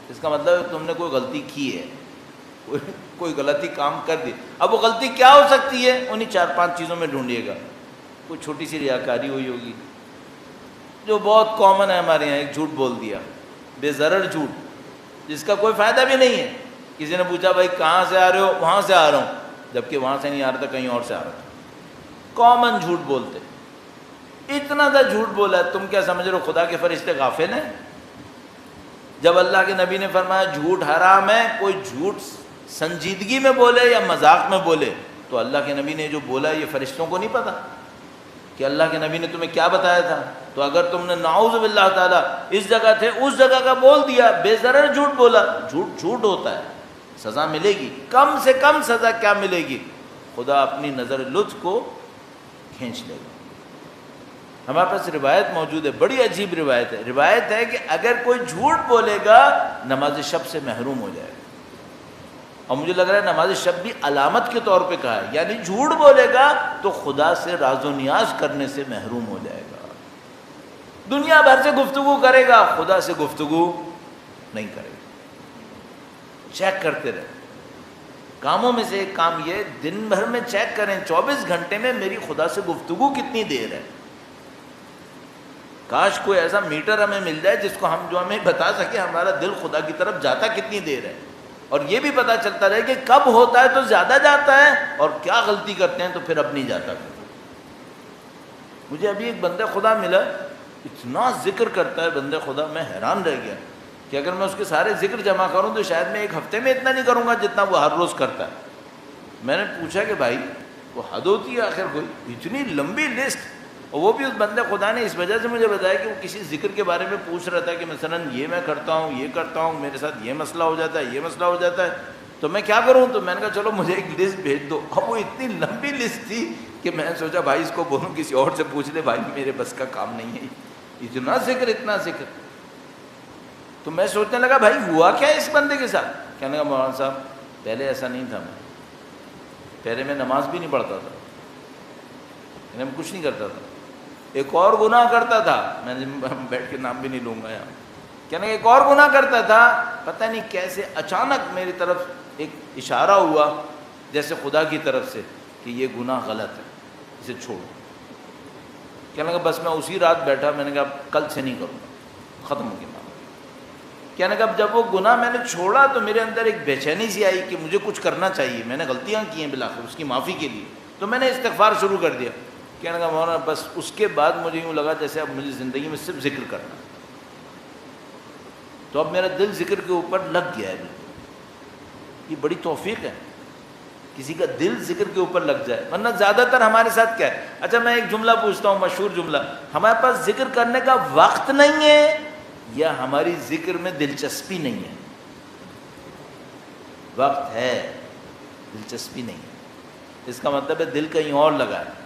اس کا مطلب ہے تم نے کوئی غلطی کی ہے، کوئی غلطی کام کر دی. اب وہ غلطی کیا ہو سکتی ہے؟ انہیں 4-5 چیزوں میں ڈھونڈیے گا. کوئی چھوٹی سی ریاکاری ہوئی ہوگی جو بہت کامن ہے ہمارے یہاں. ایک جھوٹ بول دیا، بے ضرر جھوٹ جس کا کوئی فائدہ بھی نہیں ہے. کسی نے پوچھا بھائی کہاں سے آ رہے ہو؟ وہاں سے آ رہا ہوں، جبکہ وہاں سے نہیں آ رہا تھا، کہیں اور سے آ رہا تھا. کامن جھوٹ بولتے. اتنا تھا جھوٹ بولا، تم کیا سمجھ رہے ہو خدا کے فرشتے غافل ہیں؟ جب اللہ کے نبی نے فرمایا جھوٹ حرام ہے، کوئی جھوٹ سنجیدگی میں بولے یا مذاق میں بولے، تو اللہ کے نبی نے جو بولا یہ فرشتوں کو نہیں پتا کہ اللہ کے نبی نے تمہیں کیا بتایا تھا. تو اگر تم نے نعوذ باللہ تعالیٰ اس جگہ تھے اس جگہ کا بول دیا، بے ضرر جھوٹ بولا، جھوٹ ہوتا ہے، سزا ملے گی. کم سے کم سزا کیا ملے گی؟ خدا اپنی نظر لطف کو کھینچ لے گا. ہمارے پاس روایت موجود ہے، بڑی عجیب روایت ہے. روایت ہے کہ اگر کوئی جھوٹ بولے گا نماز شب سے محروم ہو جائے گا. اور مجھے لگ رہا ہے نماز شب بھی علامت کے طور پہ کہا ہے، یعنی جھوٹ بولے گا تو خدا سے راز و نیاز کرنے سے محروم ہو جائے گا. دنیا بھر سے گفتگو کرے گا، خدا سے گفتگو نہیں کرے گا. چیک کرتے رہے. کاموں میں سے ایک کام یہ دن بھر میں چیک کریں 24 گھنٹے میں میری خدا سے گفتگو کتنی دیر ہے. کاش کوئی ایسا میٹر ہمیں مل جائے جس کو ہمیں بتا سکے ہمارا دل خدا کی طرف جاتا کتنی دیر ہے، اور یہ بھی پتہ چلتا رہے کہ کب ہوتا ہے تو زیادہ جاتا ہے اور کیا غلطی کرتے ہیں تو پھر اب نہیں جاتا. مجھے ابھی ایک بندہ خدا ملا، اتنا ذکر کرتا ہے بندہ خدا، میں حیران رہ گیا کہ اگر میں اس کے سارے ذکر جمع کروں تو شاید میں 1 ہفتے میں اتنا نہیں کروں گا جتنا وہ ہر روز کرتا ہے. میں نے پوچھا کہ بھائی وہ حد ہوتی ہے آخر کوئی اتنی لمبی لسٹ. اور وہ بھی اس بندے خدا نے اس وجہ سے مجھے بتایا کہ وہ کسی ذکر کے بارے میں پوچھ رہا تھا کہ مثلا یہ میں کرتا ہوں، یہ کرتا ہوں، میرے ساتھ یہ مسئلہ ہو جاتا ہے، یہ مسئلہ ہو جاتا ہے، تو میں کیا کروں؟ تو میں نے کہا چلو مجھے ایک لسٹ بھیج دو. اب وہ اتنی لمبی لسٹ تھی کہ میں نے سوچا بھائی اس کو بولوں کسی اور سے پوچھ لے، بھائی میرے بس کا کام نہیں ہے، اتنا ذکر. تو میں سوچنے لگا بھائی ہوا کیا اس بندے کے ساتھ؟ کہنے لگا مولانا صاحب پہلے ایسا نہیں تھا، پہلے میں نماز بھی نہیں پڑھتا تھا، میں کچھ نہیں کرتا تھا، ایک اور گناہ کرتا تھا، میں بیٹھ کے نام بھی نہیں لوں گا یہاں. کہنے ایک اور گناہ کرتا تھا، پتہ نہیں کیسے اچانک میری طرف ایک اشارہ ہوا جیسے خدا کی طرف سے کہ یہ گناہ غلط ہے، اسے چھوڑو. کہنے لگا بس میں اسی رات بیٹھا، میں نے کہا کل سے نہیں کروں گا، ختم ہو گیا. کہنے لگا جب وہ گناہ میں نے چھوڑا تو میرے اندر ایک بے چینی سی آئی کہ مجھے کچھ کرنا چاہیے، میں نے غلطیاں کی ہیں بالآخر اس کی معافی کے لیے، تو میں نے استغفار شروع کر دیا. کہنے لگا مولانا بس اس کے بعد مجھے یوں لگا جیسے اب مجھے زندگی میں صرف ذکر کرنا، تو اب میرا دل ذکر کے اوپر لگ گیا ہے. یہ بڑی توفیق ہے کسی کا دل ذکر کے اوپر لگ جائے، ورنہ زیادہ تر ہمارے ساتھ کیا ہے. اچھا میں ایک جملہ پوچھتا ہوں، مشہور جملہ، ہمارے پاس ذکر کرنے کا وقت نہیں ہے یا ہماری ذکر میں دلچسپی نہیں ہے؟ وقت ہے، دلچسپی نہیں ہے۔ اس کا مطلب ہے دل کہیں اور لگا ہے۔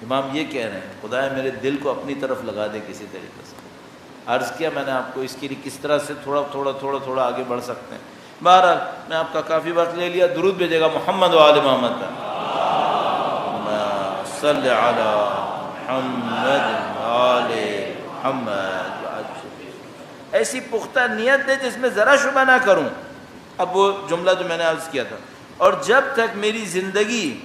امام یہ کہہ رہے ہیں خدایا میرے دل کو اپنی طرف لگا دے کسی طریقے سے۔ عرض کیا میں نے آپ کو اس کے لیے کس طرح سے تھوڑا آگے بڑھ سکتے ہیں۔ بہرحال میں آپ کا کافی وقت لے لیا، درود بھیجے گا محمد و آل محمد پر، صلی علی محمد آل محمد۔ ایسی پختہ نیت دے جس میں ذرا شبہ نہ کروں۔ اب وہ جملہ جو میں نے عرض کیا تھا، اور جب تک میری زندگی،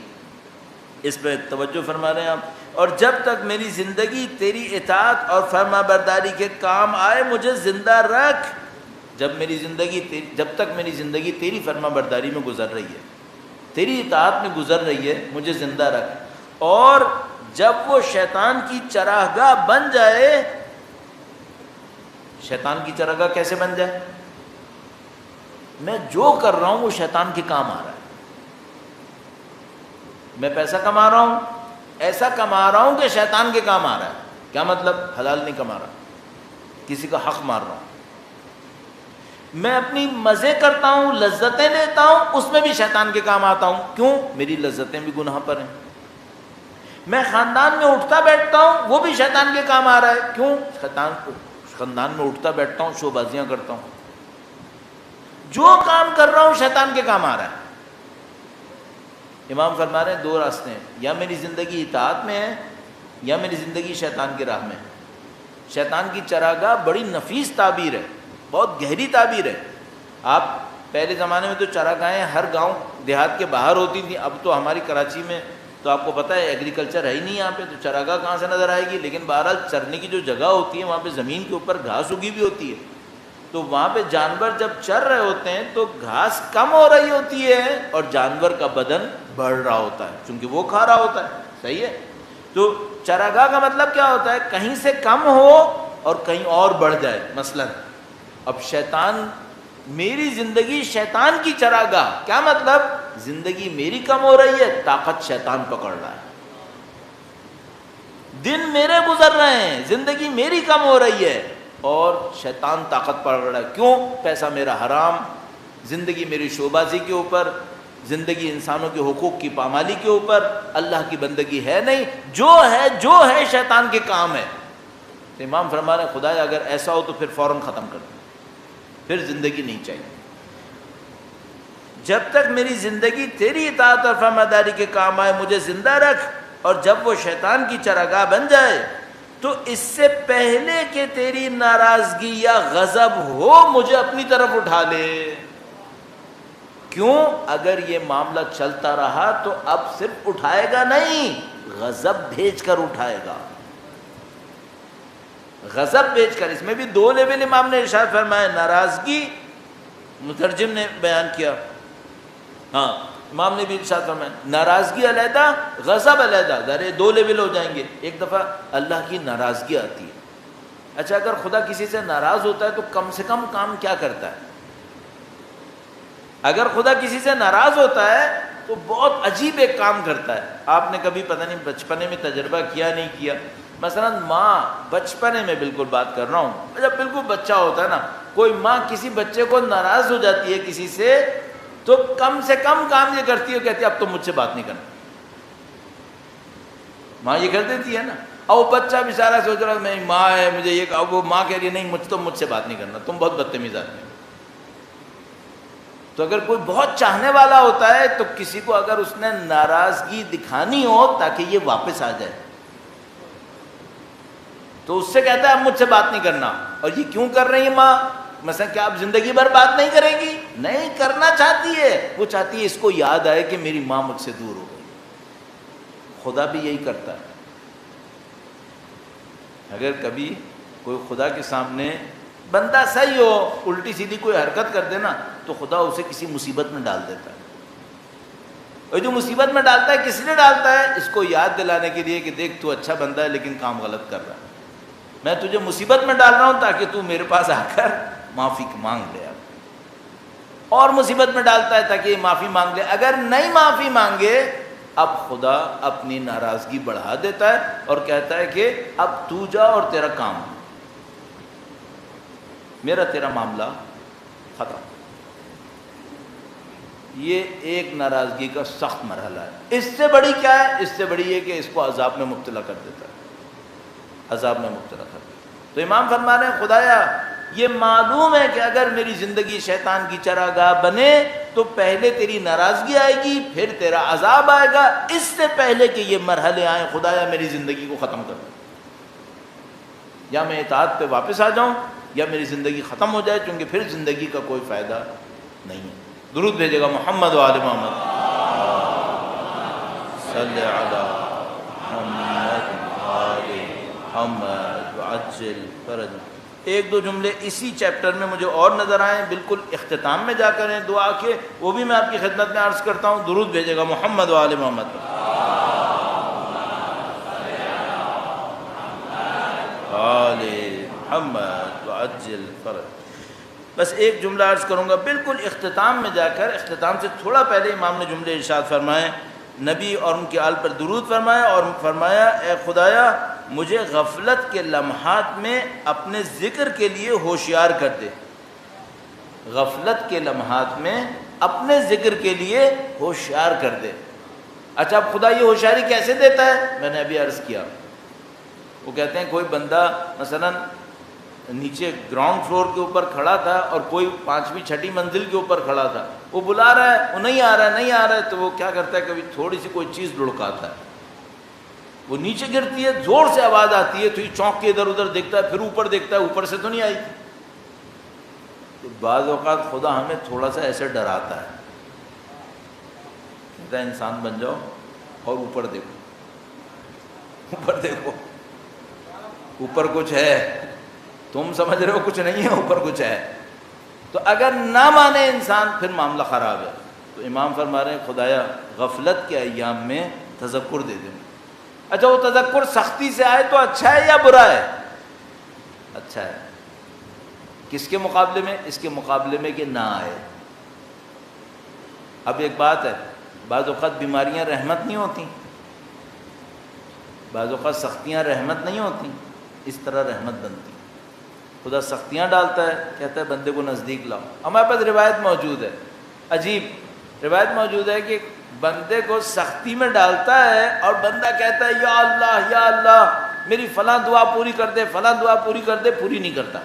اس پہ توجہ فرما رہے ہیں آپ، اور جب تک میری زندگی تیری اطاعت اور فرما برداری کے کام آئے مجھے زندہ رکھ۔ جب تک میری زندگی تیری فرما برداری میں گزر رہی ہے، تیری اطاعت میں گزر رہی ہے، مجھے زندہ رکھ۔ اور جب وہ شیطان کی چراگاہ بن جائے، شیطان کی چراگاہ کیسے بن جائے؟ میں جو کر رہا ہوں وہ شیطان کے کام آ رہا ہے۔ میں پیسہ کما رہا ہوں، ایسا کما رہا ہوں کہ شیطان کے کام آ رہا ہے۔ کیا مطلب؟ حلال نہیں کما رہا، کسی کا حق مار رہا ہوں۔ میں اپنی مزے کرتا ہوں، لذتیں لیتا ہوں، اس میں بھی شیطان کے کام آتا ہوں۔ کیوں؟ میری لذتیں بھی گناہ پر ہیں۔ میں خاندان میں اٹھتا بیٹھتا ہوں، وہ بھی شیطان کے کام آ رہا ہے۔ کیوں؟ خاندان میں اٹھتا بیٹھتا ہوں، شو بازیاں کرتا ہوں، جو کام کر رہا ہوں شیطان کے کام آ رہا ہے۔ امام فرما رہے ہیں دو راستے ہیں، یا میری زندگی اطاعت میں ہے یا میری زندگی شیطان کی راہ میں ہے۔ شیطان کی چراگاہ بڑی نفیس تعبیر ہے، بہت گہری تعبیر ہے۔ آپ پہلے زمانے میں تو چراگاہیں ہر گاؤں دیہات کے باہر ہوتی تھیں، اب تو ہماری کراچی میں تو آپ کو پتہ ہے ایگریکلچر ہے ہی نہیں یہاں پہ، تو چراگاہ کہاں سے نظر آئے گی؟ لیکن بہرحال چرنے کی جو جگہ ہوتی ہے وہاں پہ زمین کے اوپر گھاس اگی بھی ہوتی ہے، تو وہاں پہ جانور جب چر رہے ہوتے ہیں تو گھاس کم ہو رہی ہوتی ہے اور جانور کا بدن بڑھ رہا ہوتا ہے کیونکہ وہ کھا رہا ہوتا ہے۔ صحیح ہے؟ تو چراگاہ کا مطلب کیا ہوتا ہے؟ کہیں سے کم ہو اور کہیں اور بڑھ جائے۔ مثلا اب شیطان، میری زندگی شیطان کی چراگاہ، کیا مطلب؟ زندگی میری کم ہو رہی ہے، طاقت شیطان پکڑ رہا ہے۔ دن میرے گزر رہے ہیں، زندگی میری کم ہو رہی ہے اور شیطان طاقت پکڑ رہا ہے۔ کیوں؟ پیسہ میرا حرام، زندگی میری شوبازی کے اوپر، زندگی انسانوں کے حقوق کی پامالی کے اوپر، اللہ کی بندگی ہے نہیں، جو ہے شیطان کے کام ہے۔ تو امام فرما رہے ہیں خدایا اگر ایسا ہو تو پھر فوراً ختم کر دیں، پھر زندگی نہیں چاہیے۔ جب تک میری زندگی تیری اطاعت اور فرمانبرداری کے کام آئے مجھے زندہ رکھ، اور جب وہ شیطان کی چراگاہ بن جائے تو اس سے پہلے کہ تیری ناراضگی یا غضب ہو مجھے اپنی طرف اٹھا لے۔ کیوں؟ اگر یہ معاملہ چلتا رہا تو اب صرف اٹھائے گا نہیں، غضب بھیج کر اٹھائے گا، غضب بھیج کر۔ اس میں بھی دو لیول امام نے ارشاد فرمایا، ناراضگی مترجم نے بیان کیا، ہاں امام نے بھی ارشاد فرمایا ناراضگی علیحدہ غضب علیحدہ، ظاہر دو لیول ہو جائیں گے۔ ایک دفعہ اللہ کی ناراضگی آتی ہے، اچھا اگر خدا کسی سے ناراض ہوتا ہے تو کم سے کم کام کیا کرتا ہے؟ اگر خدا کسی سے ناراض ہوتا ہے تو بہت عجیب ایک کام کرتا ہے۔ آپ نے کبھی پتہ نہیں بچپنے میں تجربہ کیا نہیں کیا، مثلا ماں، بچپنے میں بالکل بات کر رہا ہوں، جب بالکل بچہ ہوتا ہے نا، کوئی ماں کسی بچے کو ناراض ہو جاتی ہے کسی سے تو کم سے کم کام یہ کرتی ہے، کہتی ہے اب تم مجھ سے بات نہیں کرنا۔ ماں یہ کر دیتی ہے نا، اور وہ بچہ بیچارہ سوچ رہا ہے میں ماں ہے مجھے یہ، اب وہ ماں کہہ رہی ہے نہیں مجھ سے بات نہیں کرنا، تم بہت بدتمیز آدمی ہو۔ تو اگر کوئی بہت چاہنے والا ہوتا ہے تو کسی کو اگر اس نے ناراضگی دکھانی ہو تاکہ یہ واپس آ جائے تو اس سے کہتا ہے اب مجھ سے بات نہیں کرنا۔ اور یہ کیوں کر رہی ہے ماں؟ مثلا کیا اب زندگی بھر بات نہیں کرے گی؟ نہیں کرنا چاہتی ہے، وہ چاہتی ہے اس کو یاد آئے کہ میری ماں مجھ سے دور ہو گئی۔ خدا بھی یہی کرتا ہے، اگر کبھی کوئی خدا کے سامنے بندہ صحیح ہو، الٹی سیدھی کوئی حرکت کر دے نا تو خدا اسے کسی مصیبت میں ڈال دیتا ہے۔ اور جو مصیبت میں ڈالتا ہے کس لیے ڈالتا ہے؟ اس کو یاد دلانے کے لیے کہ دیکھ تو اچھا بندہ ہے لیکن کام غلط کر رہا ہے، میں تجھے مصیبت میں ڈال رہا ہوں تاکہ تو میرے پاس آ کر معافی مانگ لے۔ اور مصیبت میں ڈالتا ہے تاکہ یہ معافی مانگ لے، اگر نہیں معافی مانگے اب خدا اپنی ناراضگی بڑھا دیتا ہے اور کہتا ہے کہ اب تو جا اور تیرا کام، میرا تیرا معاملہ ختم۔ یہ ایک ناراضگی کا سخت مرحلہ ہے۔ اس سے بڑی کیا ہے؟ اس سے بڑی یہ کہ اس کو عذاب میں مبتلا کر دیتا ہے، عذاب میں مبتلا کر دیتا ہے۔ تو امام فرما رہے ہیں خدایا یہ معلوم ہے کہ اگر میری زندگی شیطان کی چراگاہ بنے تو پہلے تیری ناراضگی آئے گی، پھر تیرا عذاب آئے گا، اس سے پہلے کہ یہ مرحلے آئیں خدایا میری زندگی کو ختم کر دے، یا میں اطاعت پہ واپس آ جاؤں یا میری زندگی ختم ہو جائے، چونکہ پھر زندگی کا کوئی فائدہ نہیں ہے۔ درود بھیجے گا محمد و آل محمد، صلی علی محمد و آل محمد وعجل فرج۔ ایک دو جملے اسی چیپٹر میں مجھے اور نظر آئیں، بالکل اختتام میں جا کر ہیں دعا کے، وہ بھی میں آپ کی خدمت میں عرض کرتا ہوں۔ درود بھیجے گا محمد و آل محمد، آل محمد وعجل فرج۔ بس ایک جملہ عرض کروں گا بالکل اختتام میں جا کر، اختتام سے تھوڑا پہلے امام نے جملے ارشاد فرمائے، نبی اور ان کے آل پر درود فرمایا اور فرمایا اے خدایا مجھے غفلت کے لمحات میں اپنے ذکر کے لیے ہوشیار کر دے، غفلت کے لمحات میں اپنے ذکر کے لیے ہوشیار کر دے۔ اچھا اب خدا یہ ہوشیاری کیسے دیتا ہے؟ میں نے ابھی عرض کیا، وہ کہتے ہیں کوئی بندہ مثلا نیچے گراؤنڈ فلور کے اوپر کھڑا تھا اور کوئی 5ویں 6ٹھی منزل کے اوپر کھڑا تھا، وہ بلا رہا ہے، وہ نہیں آ رہا ہے نہیں آ رہا ہے، تو وہ کیا کرتا ہے کبھی تھوڑی سی کوئی چیز لڑکاتا ہے، وہ نیچے گرتی ہے، زور سے آواز آتی ہے تو یہ چونک کے ادھر ادھر دیکھتا ہے، پھر اوپر دیکھتا ہے، اوپر سے تو نہیں آئی تھی۔ تو بعض اوقات خدا ہمیں تھوڑا سا ایسے ڈراتا ہے، کہتا ہے انسان بن جاؤ اور اوپر دیکھو، اوپر دیکھو، اوپر کچھ ہے، تم سمجھ رہے ہو کچھ نہیں ہے، اوپر کچھ ہے۔ تو اگر نہ مانے انسان پھر معاملہ خراب ہے۔ تو امام فرما رہے ہیں خدایا غفلت کے ایام میں تذکر دے دیں۔ اچھا وہ تذکر سختی سے آئے تو اچھا ہے یا برا ہے؟ اچھا ہے۔ کس کے مقابلے میں؟ اس کے مقابلے میں کہ نہ آئے۔ اب ایک بات ہے، بعض اوقات بیماریاں رحمت نہیں ہوتی، بعض اوقات سختیاں رحمت نہیں ہوتی، اس طرح رحمت بنتی۔ خدا سختیاں ڈالتا ہے، کہتا ہے بندے کو نزدیک لاؤ۔ ہمارے پاس روایت موجود ہے، عجیب روایت موجود ہے کہ بندے کو سختی میں ڈالتا ہے اور بندہ کہتا ہے یا اللہ میری فلاں دعا پوری کر دے، فلاں دعا پوری کر دے، پوری نہیں کرتا۔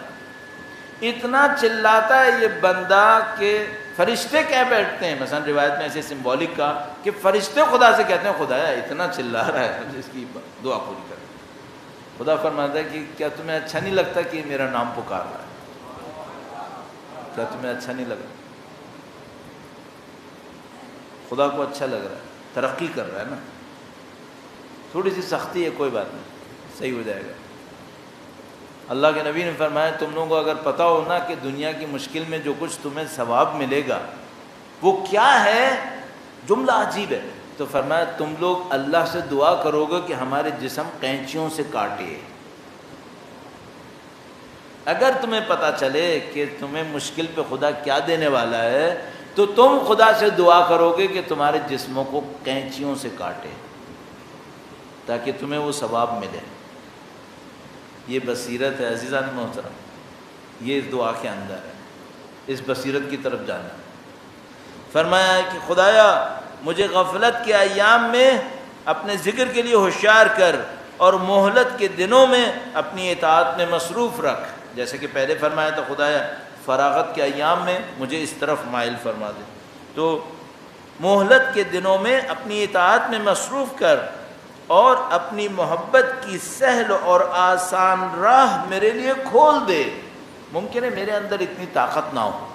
اتنا چلاتا ہے یہ بندہ کہ فرشتے کہہ بیٹھتے ہیں، مثلا روایت میں ایسے سمبولک کا کہ فرشتے خدا سے کہتے ہیں خدایا اتنا چلا رہا ہے اس کی دعا پوری کر دے۔ خدا فرماتا ہے کہ کیا تمہیں اچھا نہیں لگتا کہ میرا نام پکار رہا ہے؟ کیا تمہیں اچھا نہیں لگ رہا؟ خدا کو اچھا لگ رہا ہے، ترقی کر رہا ہے نا، تھوڑی سی سختی ہے کوئی بات نہیں، صحیح ہو جائے گا۔ اللہ کے نبی نے فرمایا تم لوگوں کو اگر پتہ ہو نا کہ دنیا کی مشکل میں جو کچھ تمہیں ثواب ملے گا وہ کیا ہے، جملہ عجیب ہے، تو فرمایا تم لوگ اللہ سے دعا کرو گے کہ ہمارے جسم قینچیوں سے کاٹے۔ اگر تمہیں پتہ چلے کہ تمہیں مشکل پہ خدا کیا دینے والا ہے تو تم خدا سے دعا کرو گے کہ تمہارے جسموں کو قینچیوں سے کاٹے تاکہ تمہیں وہ ثواب ملے۔ یہ بصیرت ہے عزیزان محترم، یہ اس دعا کے اندر ہے، اس بصیرت کی طرف جانا۔ فرمایا کہ خدایا مجھے غفلت کے ایام میں اپنے ذکر کے لیے ہوشیار کر اور مہلت کے دنوں میں اپنی اطاعت میں مصروف رکھ، جیسے کہ پہلے فرمایا تھا خدایا فراغت کے ایام میں مجھے اس طرف مائل فرما دے، تو مہلت کے دنوں میں اپنی اطاعت میں مصروف کر اور اپنی محبت کی سہل اور آسان راہ میرے لیے کھول دے۔ ممکن ہے میرے اندر اتنی طاقت نہ ہو،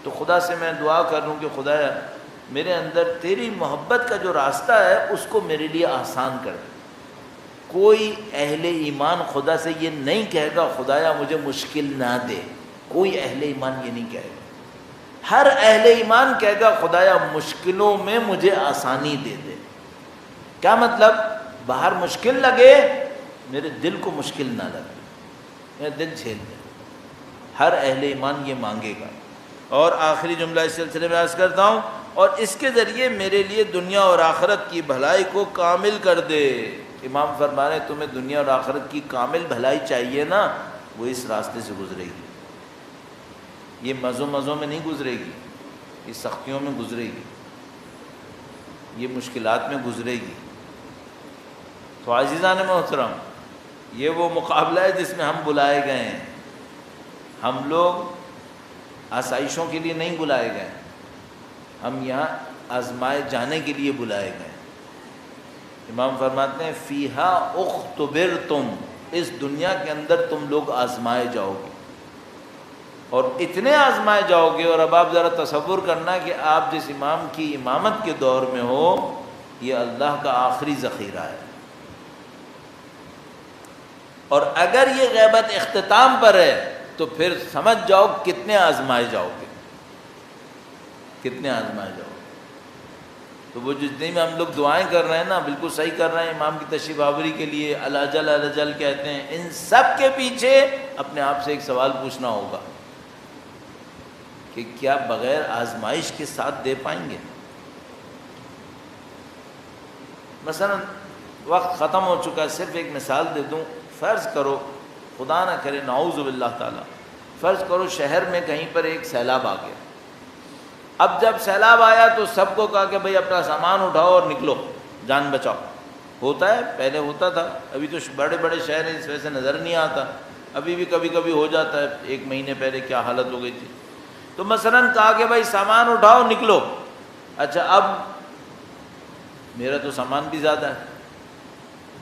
تو خدا سے میں دعا کر لوں کہ خدایا میرے اندر تیری محبت کا جو راستہ ہے اس کو میرے لیے آسان کر دے۔ کوئی اہل ایمان خدا سے یہ نہیں کہے گا خدایا مجھے مشکل نہ دے، کوئی اہل ایمان یہ نہیں کہے گا۔ ہر اہل ایمان کہے گا خدایا مشکلوں میں مجھے آسانی دے دے۔ کیا مطلب؟ باہر مشکل لگے میرے دل کو مشکل نہ لگے، میرا دل جھیل دے۔ ہر اہل ایمان یہ مانگے گا۔ اور آخری جملہ اس سلسلے میں عرض کرتا ہوں، اور اس کے ذریعے میرے لیے دنیا اور آخرت کی بھلائی کو کامل کر دے۔ امام فرما رہے ہیں تمہیں دنیا اور آخرت کی کامل بھلائی چاہیے نا، وہ اس راستے سے گزرے گی، یہ مزوں میں نہیں گزرے گی، یہ سختیوں میں گزرے گی، یہ مشکلات میں گزرے گی۔ تو عزیزان محترم، یہ وہ مقابلہ ہے جس میں ہم بلائے گئے ہیں۔ ہم لوگ آسائشوں کے لیے نہیں بلائے گئے، ہم یہاں آزمائے جانے کے لیے بلائے گئے۔ امام فرماتے ہیں فیہا اختبرتم، اس دنیا کے اندر تم لوگ آزمائے جاؤ گے، اور اتنے آزمائے جاؤ گے۔ اور اب آپ ذرا تصور کرنا کہ آپ جس امام کی امامت کے دور میں ہو، یہ اللہ کا آخری ذخیرہ ہے، اور اگر یہ غیبت اختتام پر ہے تو پھر سمجھ جاؤ کتنے آزمائے جاؤ گے، کتنے آزمائے جاؤ گے۔ تو وہ جتنی میں ہم لوگ دعائیں کر رہے ہیں نا، بالکل صحیح کر رہے ہیں، امام کی تشریف آوری کے لیے الجل الجل کہتے ہیں، ان سب کے پیچھے اپنے آپ سے ایک سوال پوچھنا ہوگا کہ کیا بغیر آزمائش کے ساتھ دے پائیں گے؟ مثلا وقت ختم ہو چکا ہے، صرف ایک مثال دے دوں۔ فرض کرو، خدا نہ کرے، نعوذ باللہ تعالی، فرض کرو شہر میں کہیں پر ایک سیلاب آ گیا۔ اب جب سیلاب آیا تو سب کو کہا کہ بھئی اپنا سامان اٹھاؤ اور نکلو، جان بچاؤ۔ ہوتا ہے، پہلے ہوتا تھا، ابھی تو بڑے بڑے شہر ہیں اس وجہ سے نظر نہیں آتا، ابھی بھی کبھی کبھی ہو جاتا ہے۔ ایک مہینے پہلے کیا حالت ہو گئی تھی۔ تو مثلا کہا کہ بھائی سامان اٹھاؤ نکلو۔ اچھا، اب میرا تو سامان بھی زیادہ ہے،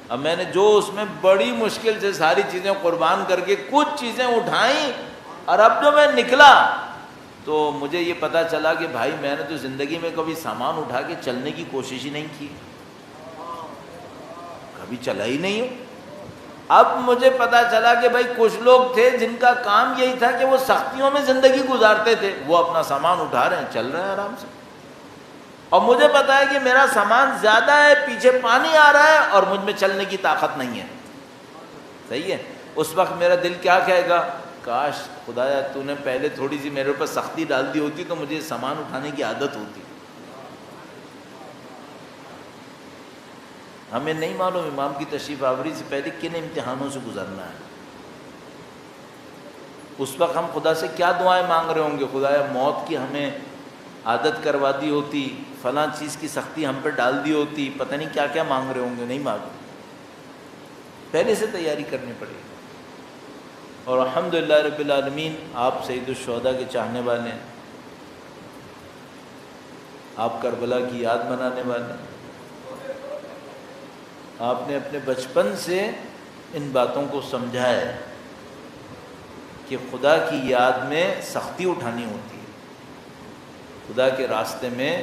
اب میں نے جو اس میں بڑی مشکل سے ساری چیزیں قربان کر کے کچھ چیزیں اٹھائیں، اور اب جو میں نکلا تو مجھے یہ پتا چلا کہ بھائی میں نے تو زندگی میں کبھی سامان اٹھا کے چلنے کی کوشش ہی نہیں کی، کبھی چلا ہی نہیں ہوں۔ اب مجھے پتا چلا کہ بھائی کچھ لوگ تھے جن کا کام یہی تھا کہ وہ سختیوں میں زندگی گزارتے تھے، وہ اپنا سامان اٹھا رہے ہیں، چل رہے ہیں آرام سے، اور مجھے پتا ہے کہ میرا سامان زیادہ ہے، پیچھے پانی آ رہا ہے اور مجھ میں چلنے کی طاقت نہیں ہے۔ صحیح ہے؟ اس وقت میرا دل کیا کہے گا؟ کاش خدایا تو نے پہلے تھوڑی سی میرے اوپر سختی ڈال دی ہوتی تو مجھے سامان اٹھانے کی عادت ہوتی۔ ہمیں نہیں معلوم امام کی تشریف آوری سے پہلے کن امتحانوں سے گزرنا ہے۔ اس وقت ہم خدا سے کیا دعائیں مانگ رہے ہوں گے؟ خدایا موت کی ہمیں عادت کروا دی ہوتی، فلاں چیز کی سختی ہم پہ ڈال دی ہوتی، پتہ نہیں کیا کیا مانگ رہے ہوں گے، نہیں معلوم، پہلے سے تیاری کرنی پڑے گی۔ اور الحمدللہ رب العالمین، آپ سید الشہداء کے چاہنے والے ہیں، آپ کربلا کی یاد منانے والے ہیں، آپ نے اپنے بچپن سے ان باتوں کو سمجھا ہے کہ خدا کی یاد میں سختی اٹھانی ہوتی ہے، خدا کے راستے میں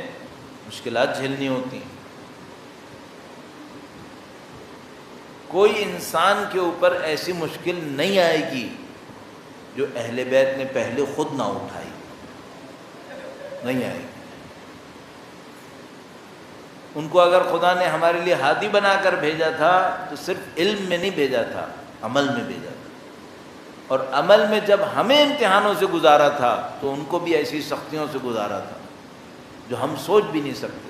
مشکلات جھیلنی ہوتی ہیں۔ کوئی انسان کے اوپر ایسی مشکل نہیں آئے گی جو اہل بیت نے پہلے خود نہ اٹھائی، نہیں آئے گی۔ ان کو اگر خدا نے ہمارے لیے ہادی بنا کر بھیجا تھا تو صرف علم میں نہیں بھیجا تھا، عمل میں بھیجا تھا، اور عمل میں جب ہمیں امتحانوں سے گزارا تھا تو ان کو بھی ایسی سختیوں سے گزارا تھا جو ہم سوچ بھی نہیں سکتے۔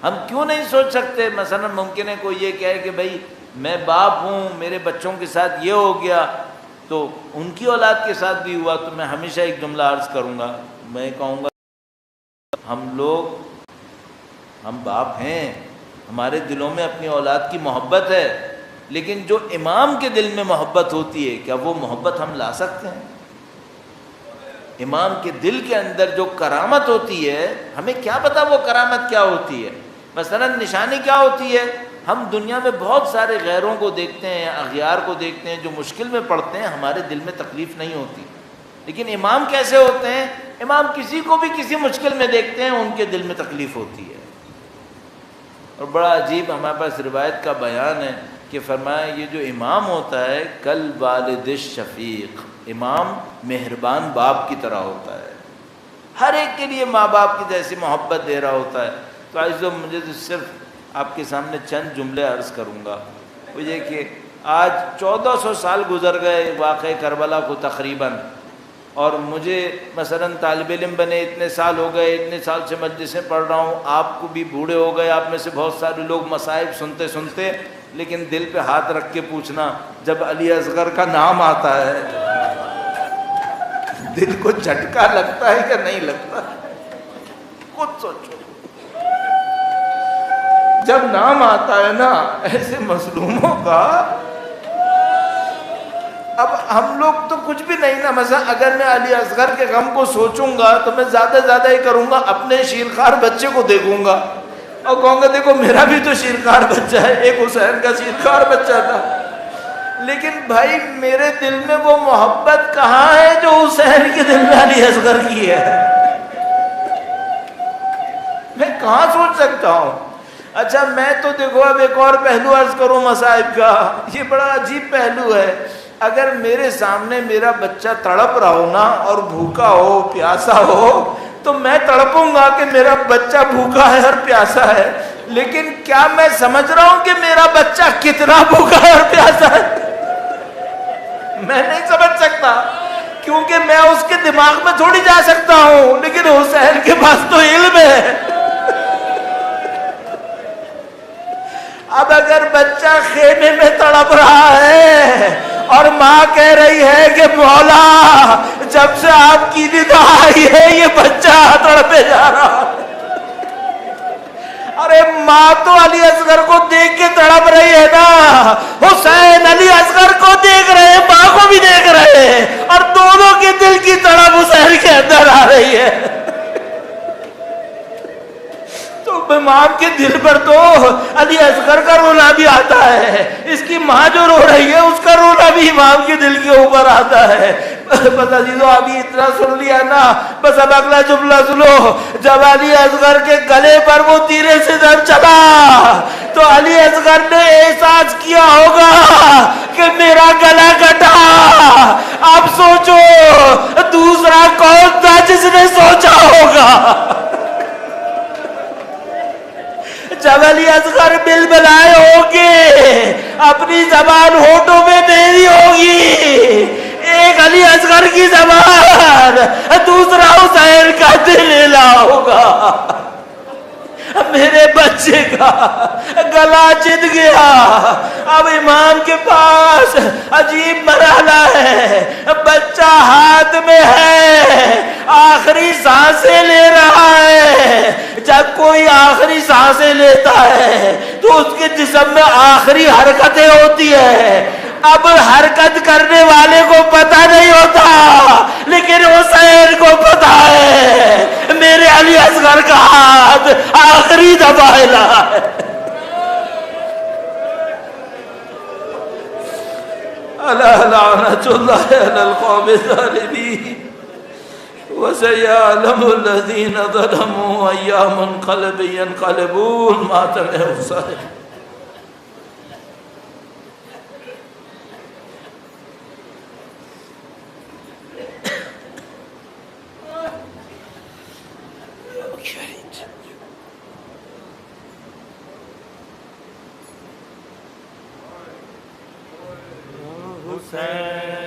ہم کیوں نہیں سوچ سکتے؟ مثلا ممکن ہے کوئی یہ کہے کہ بھائی میں باپ ہوں، میرے بچوں کے ساتھ یہ ہو گیا تو ان کی اولاد کے ساتھ بھی ہوا، تو میں ہمیشہ ایک جملہ عرض کروں گا، میں کہوں گا ہم باپ ہیں، ہمارے دلوں میں اپنی اولاد کی محبت ہے، لیکن جو امام کے دل میں محبت ہوتی ہے کیا وہ محبت ہم لا سکتے ہیں؟ امام کے دل کے اندر جو کرامت ہوتی ہے، ہمیں کیا پتا وہ کرامت کیا ہوتی ہے؟ مثلا نشانی کیا ہوتی ہے؟ ہم دنیا میں بہت سارے غیروں کو دیکھتے ہیں، اغیار کو دیکھتے ہیں جو مشکل میں پڑتے ہیں، ہمارے دل میں تکلیف نہیں ہوتی، لیکن امام کیسے ہوتے ہیں؟ امام کسی کو بھی کسی مشکل میں دیکھتے ہیں، ان کے دل میں تکلیف ہوتی ہے۔ اور بڑا عجیب ہمارے پاس روایت کا بیان ہے کہ فرمایا یہ جو امام ہوتا ہے کل والد الشفیق، امام مہربان باپ کی طرح ہوتا ہے، ہر ایک کے لیے ماں باپ کی جیسی محبت دے رہا ہوتا ہے۔ تو عزیزو، مجھے تو صرف آپ کے سامنے چند جملے عرض کروں گا، وہ یہ کہ آج 1400 سال گزر گئے واقعہ کربلا کو تقریباً، اور مجھے مثلا طالب علم بنے اتنے سال ہو گئے، اتنے سال سے مجلسیں پڑھ رہا ہوں، آپ کو بھی بوڑھے ہو گئے، آپ میں سے بہت سارے لوگ مصائب سنتے سنتے، لیکن دل پہ ہاتھ رکھ کے پوچھنا جب علی اصغر کا نام آتا ہے دل کو جھٹکا لگتا ہے یا نہیں لگتا؟ خود سوچو، جب نام آتا ہے نا ایسے مظلوموں کا، اب ہم لوگ تو کچھ بھی نہیں نا. مثلا اگر میں علی اصغر کے غم کو سوچوں گا تو میں زیادہ زیادہ ہی کروں گا، اپنے شیرخوار بچے کو دیکھوں گا اور کہوں گا دیکھو میرا بھی تو شیرخوار بچہ ہے، ایک حسین کا شیرخوار بچہ تھا. لیکن بھائی میرے دل میں وہ محبت کہاں ہے جو حسین کے دل میں علی اصغر کی ہے؟ میں کہاں سوچ سکتا ہوں؟ اچھا میں تو دیکھو اب ایک اور پہلو عرض کروں مصائب کا، یہ بڑا عجیب پہلو ہے. اگر میرے سامنے میرا بچہ تڑپ رہا ہو نا اور بھوکا ہو پیاسا ہو تو میں تڑپوں گا کہ میرا بچہ بھوکا ہے اور پیاسا ہے، لیکن کیا میں سمجھ رہا ہوں کہ میرا بچہ کتنا بھوکا ہے اور پیاسا ہے؟ میں نہیں سمجھ سکتا، کیونکہ میں اس کے دماغ میں تھوڑی جا سکتا ہوں، لیکن حسین کے پاس تو علم ہے. اب اگر بچہ خیمے میں تڑپ رہا ہے اور ماں کہہ رہی ہے کہ مولا جب سے آپ کی ندا آئی ہے یہ بچہ تڑپے جا رہا ہے، ارے ماں تو علی اصغر کو دیکھ کے تڑپ رہی ہے نا، حسین علی اصغر کو دیکھ رہے ہیں، ماں کو بھی دیکھ رہے ہیں، اور دونوں کے دل کی تڑپ حسین کے اندر آ رہی ہے. تو امام کے دل پر تو علی اصغر کا رونا بھی آتا ہے، اس کی ماں جو رو رہی ہے اس کا رونا بھی امام کے دل کے اوپر آتا ہے. بس عزیزو ابھی اتنا سن لیا نا، بس اب اگلا جملہ سنو. جب علی اصغر کے گلے پر وہ تیرے سے زر چلا تو علی اصغر نے احساس کیا ہوگا کہ میرا گلا کٹا. اب سوچو دوسرا کون تھا جس نے سوچا ہوگا؟ جب علی اصغر بلبلائے ہوں گے اپنی زبان ہونٹوں میں میری ہوگی، ایک علی اصغر کی زبان دوسرا حسین کا دل لیلا ہوگا. میرے بچے کا گلا چت گیا. اب امام کے پاس عجیب مرحلہ ہے، بچہ ہاتھ میں ہے، آخری سانسیں لے رہا ہے. جب کوئی آخری سانسیں لیتا ہے تو اس کے جسم میں آخری حرکتیں ہوتی ہے. اب حرکت کرنے والے کو پتہ نہیں ہوتا، لیکن حسین کو پتہ ہے میرے علی اصغر کا ہاتھ آخری دفعہ ہلا ہے. الا لعنت اللہ علی القوم الظالمین وسيعلم الذين ظلموا أي منقلب ينقلبون. ماتم حسین. حسین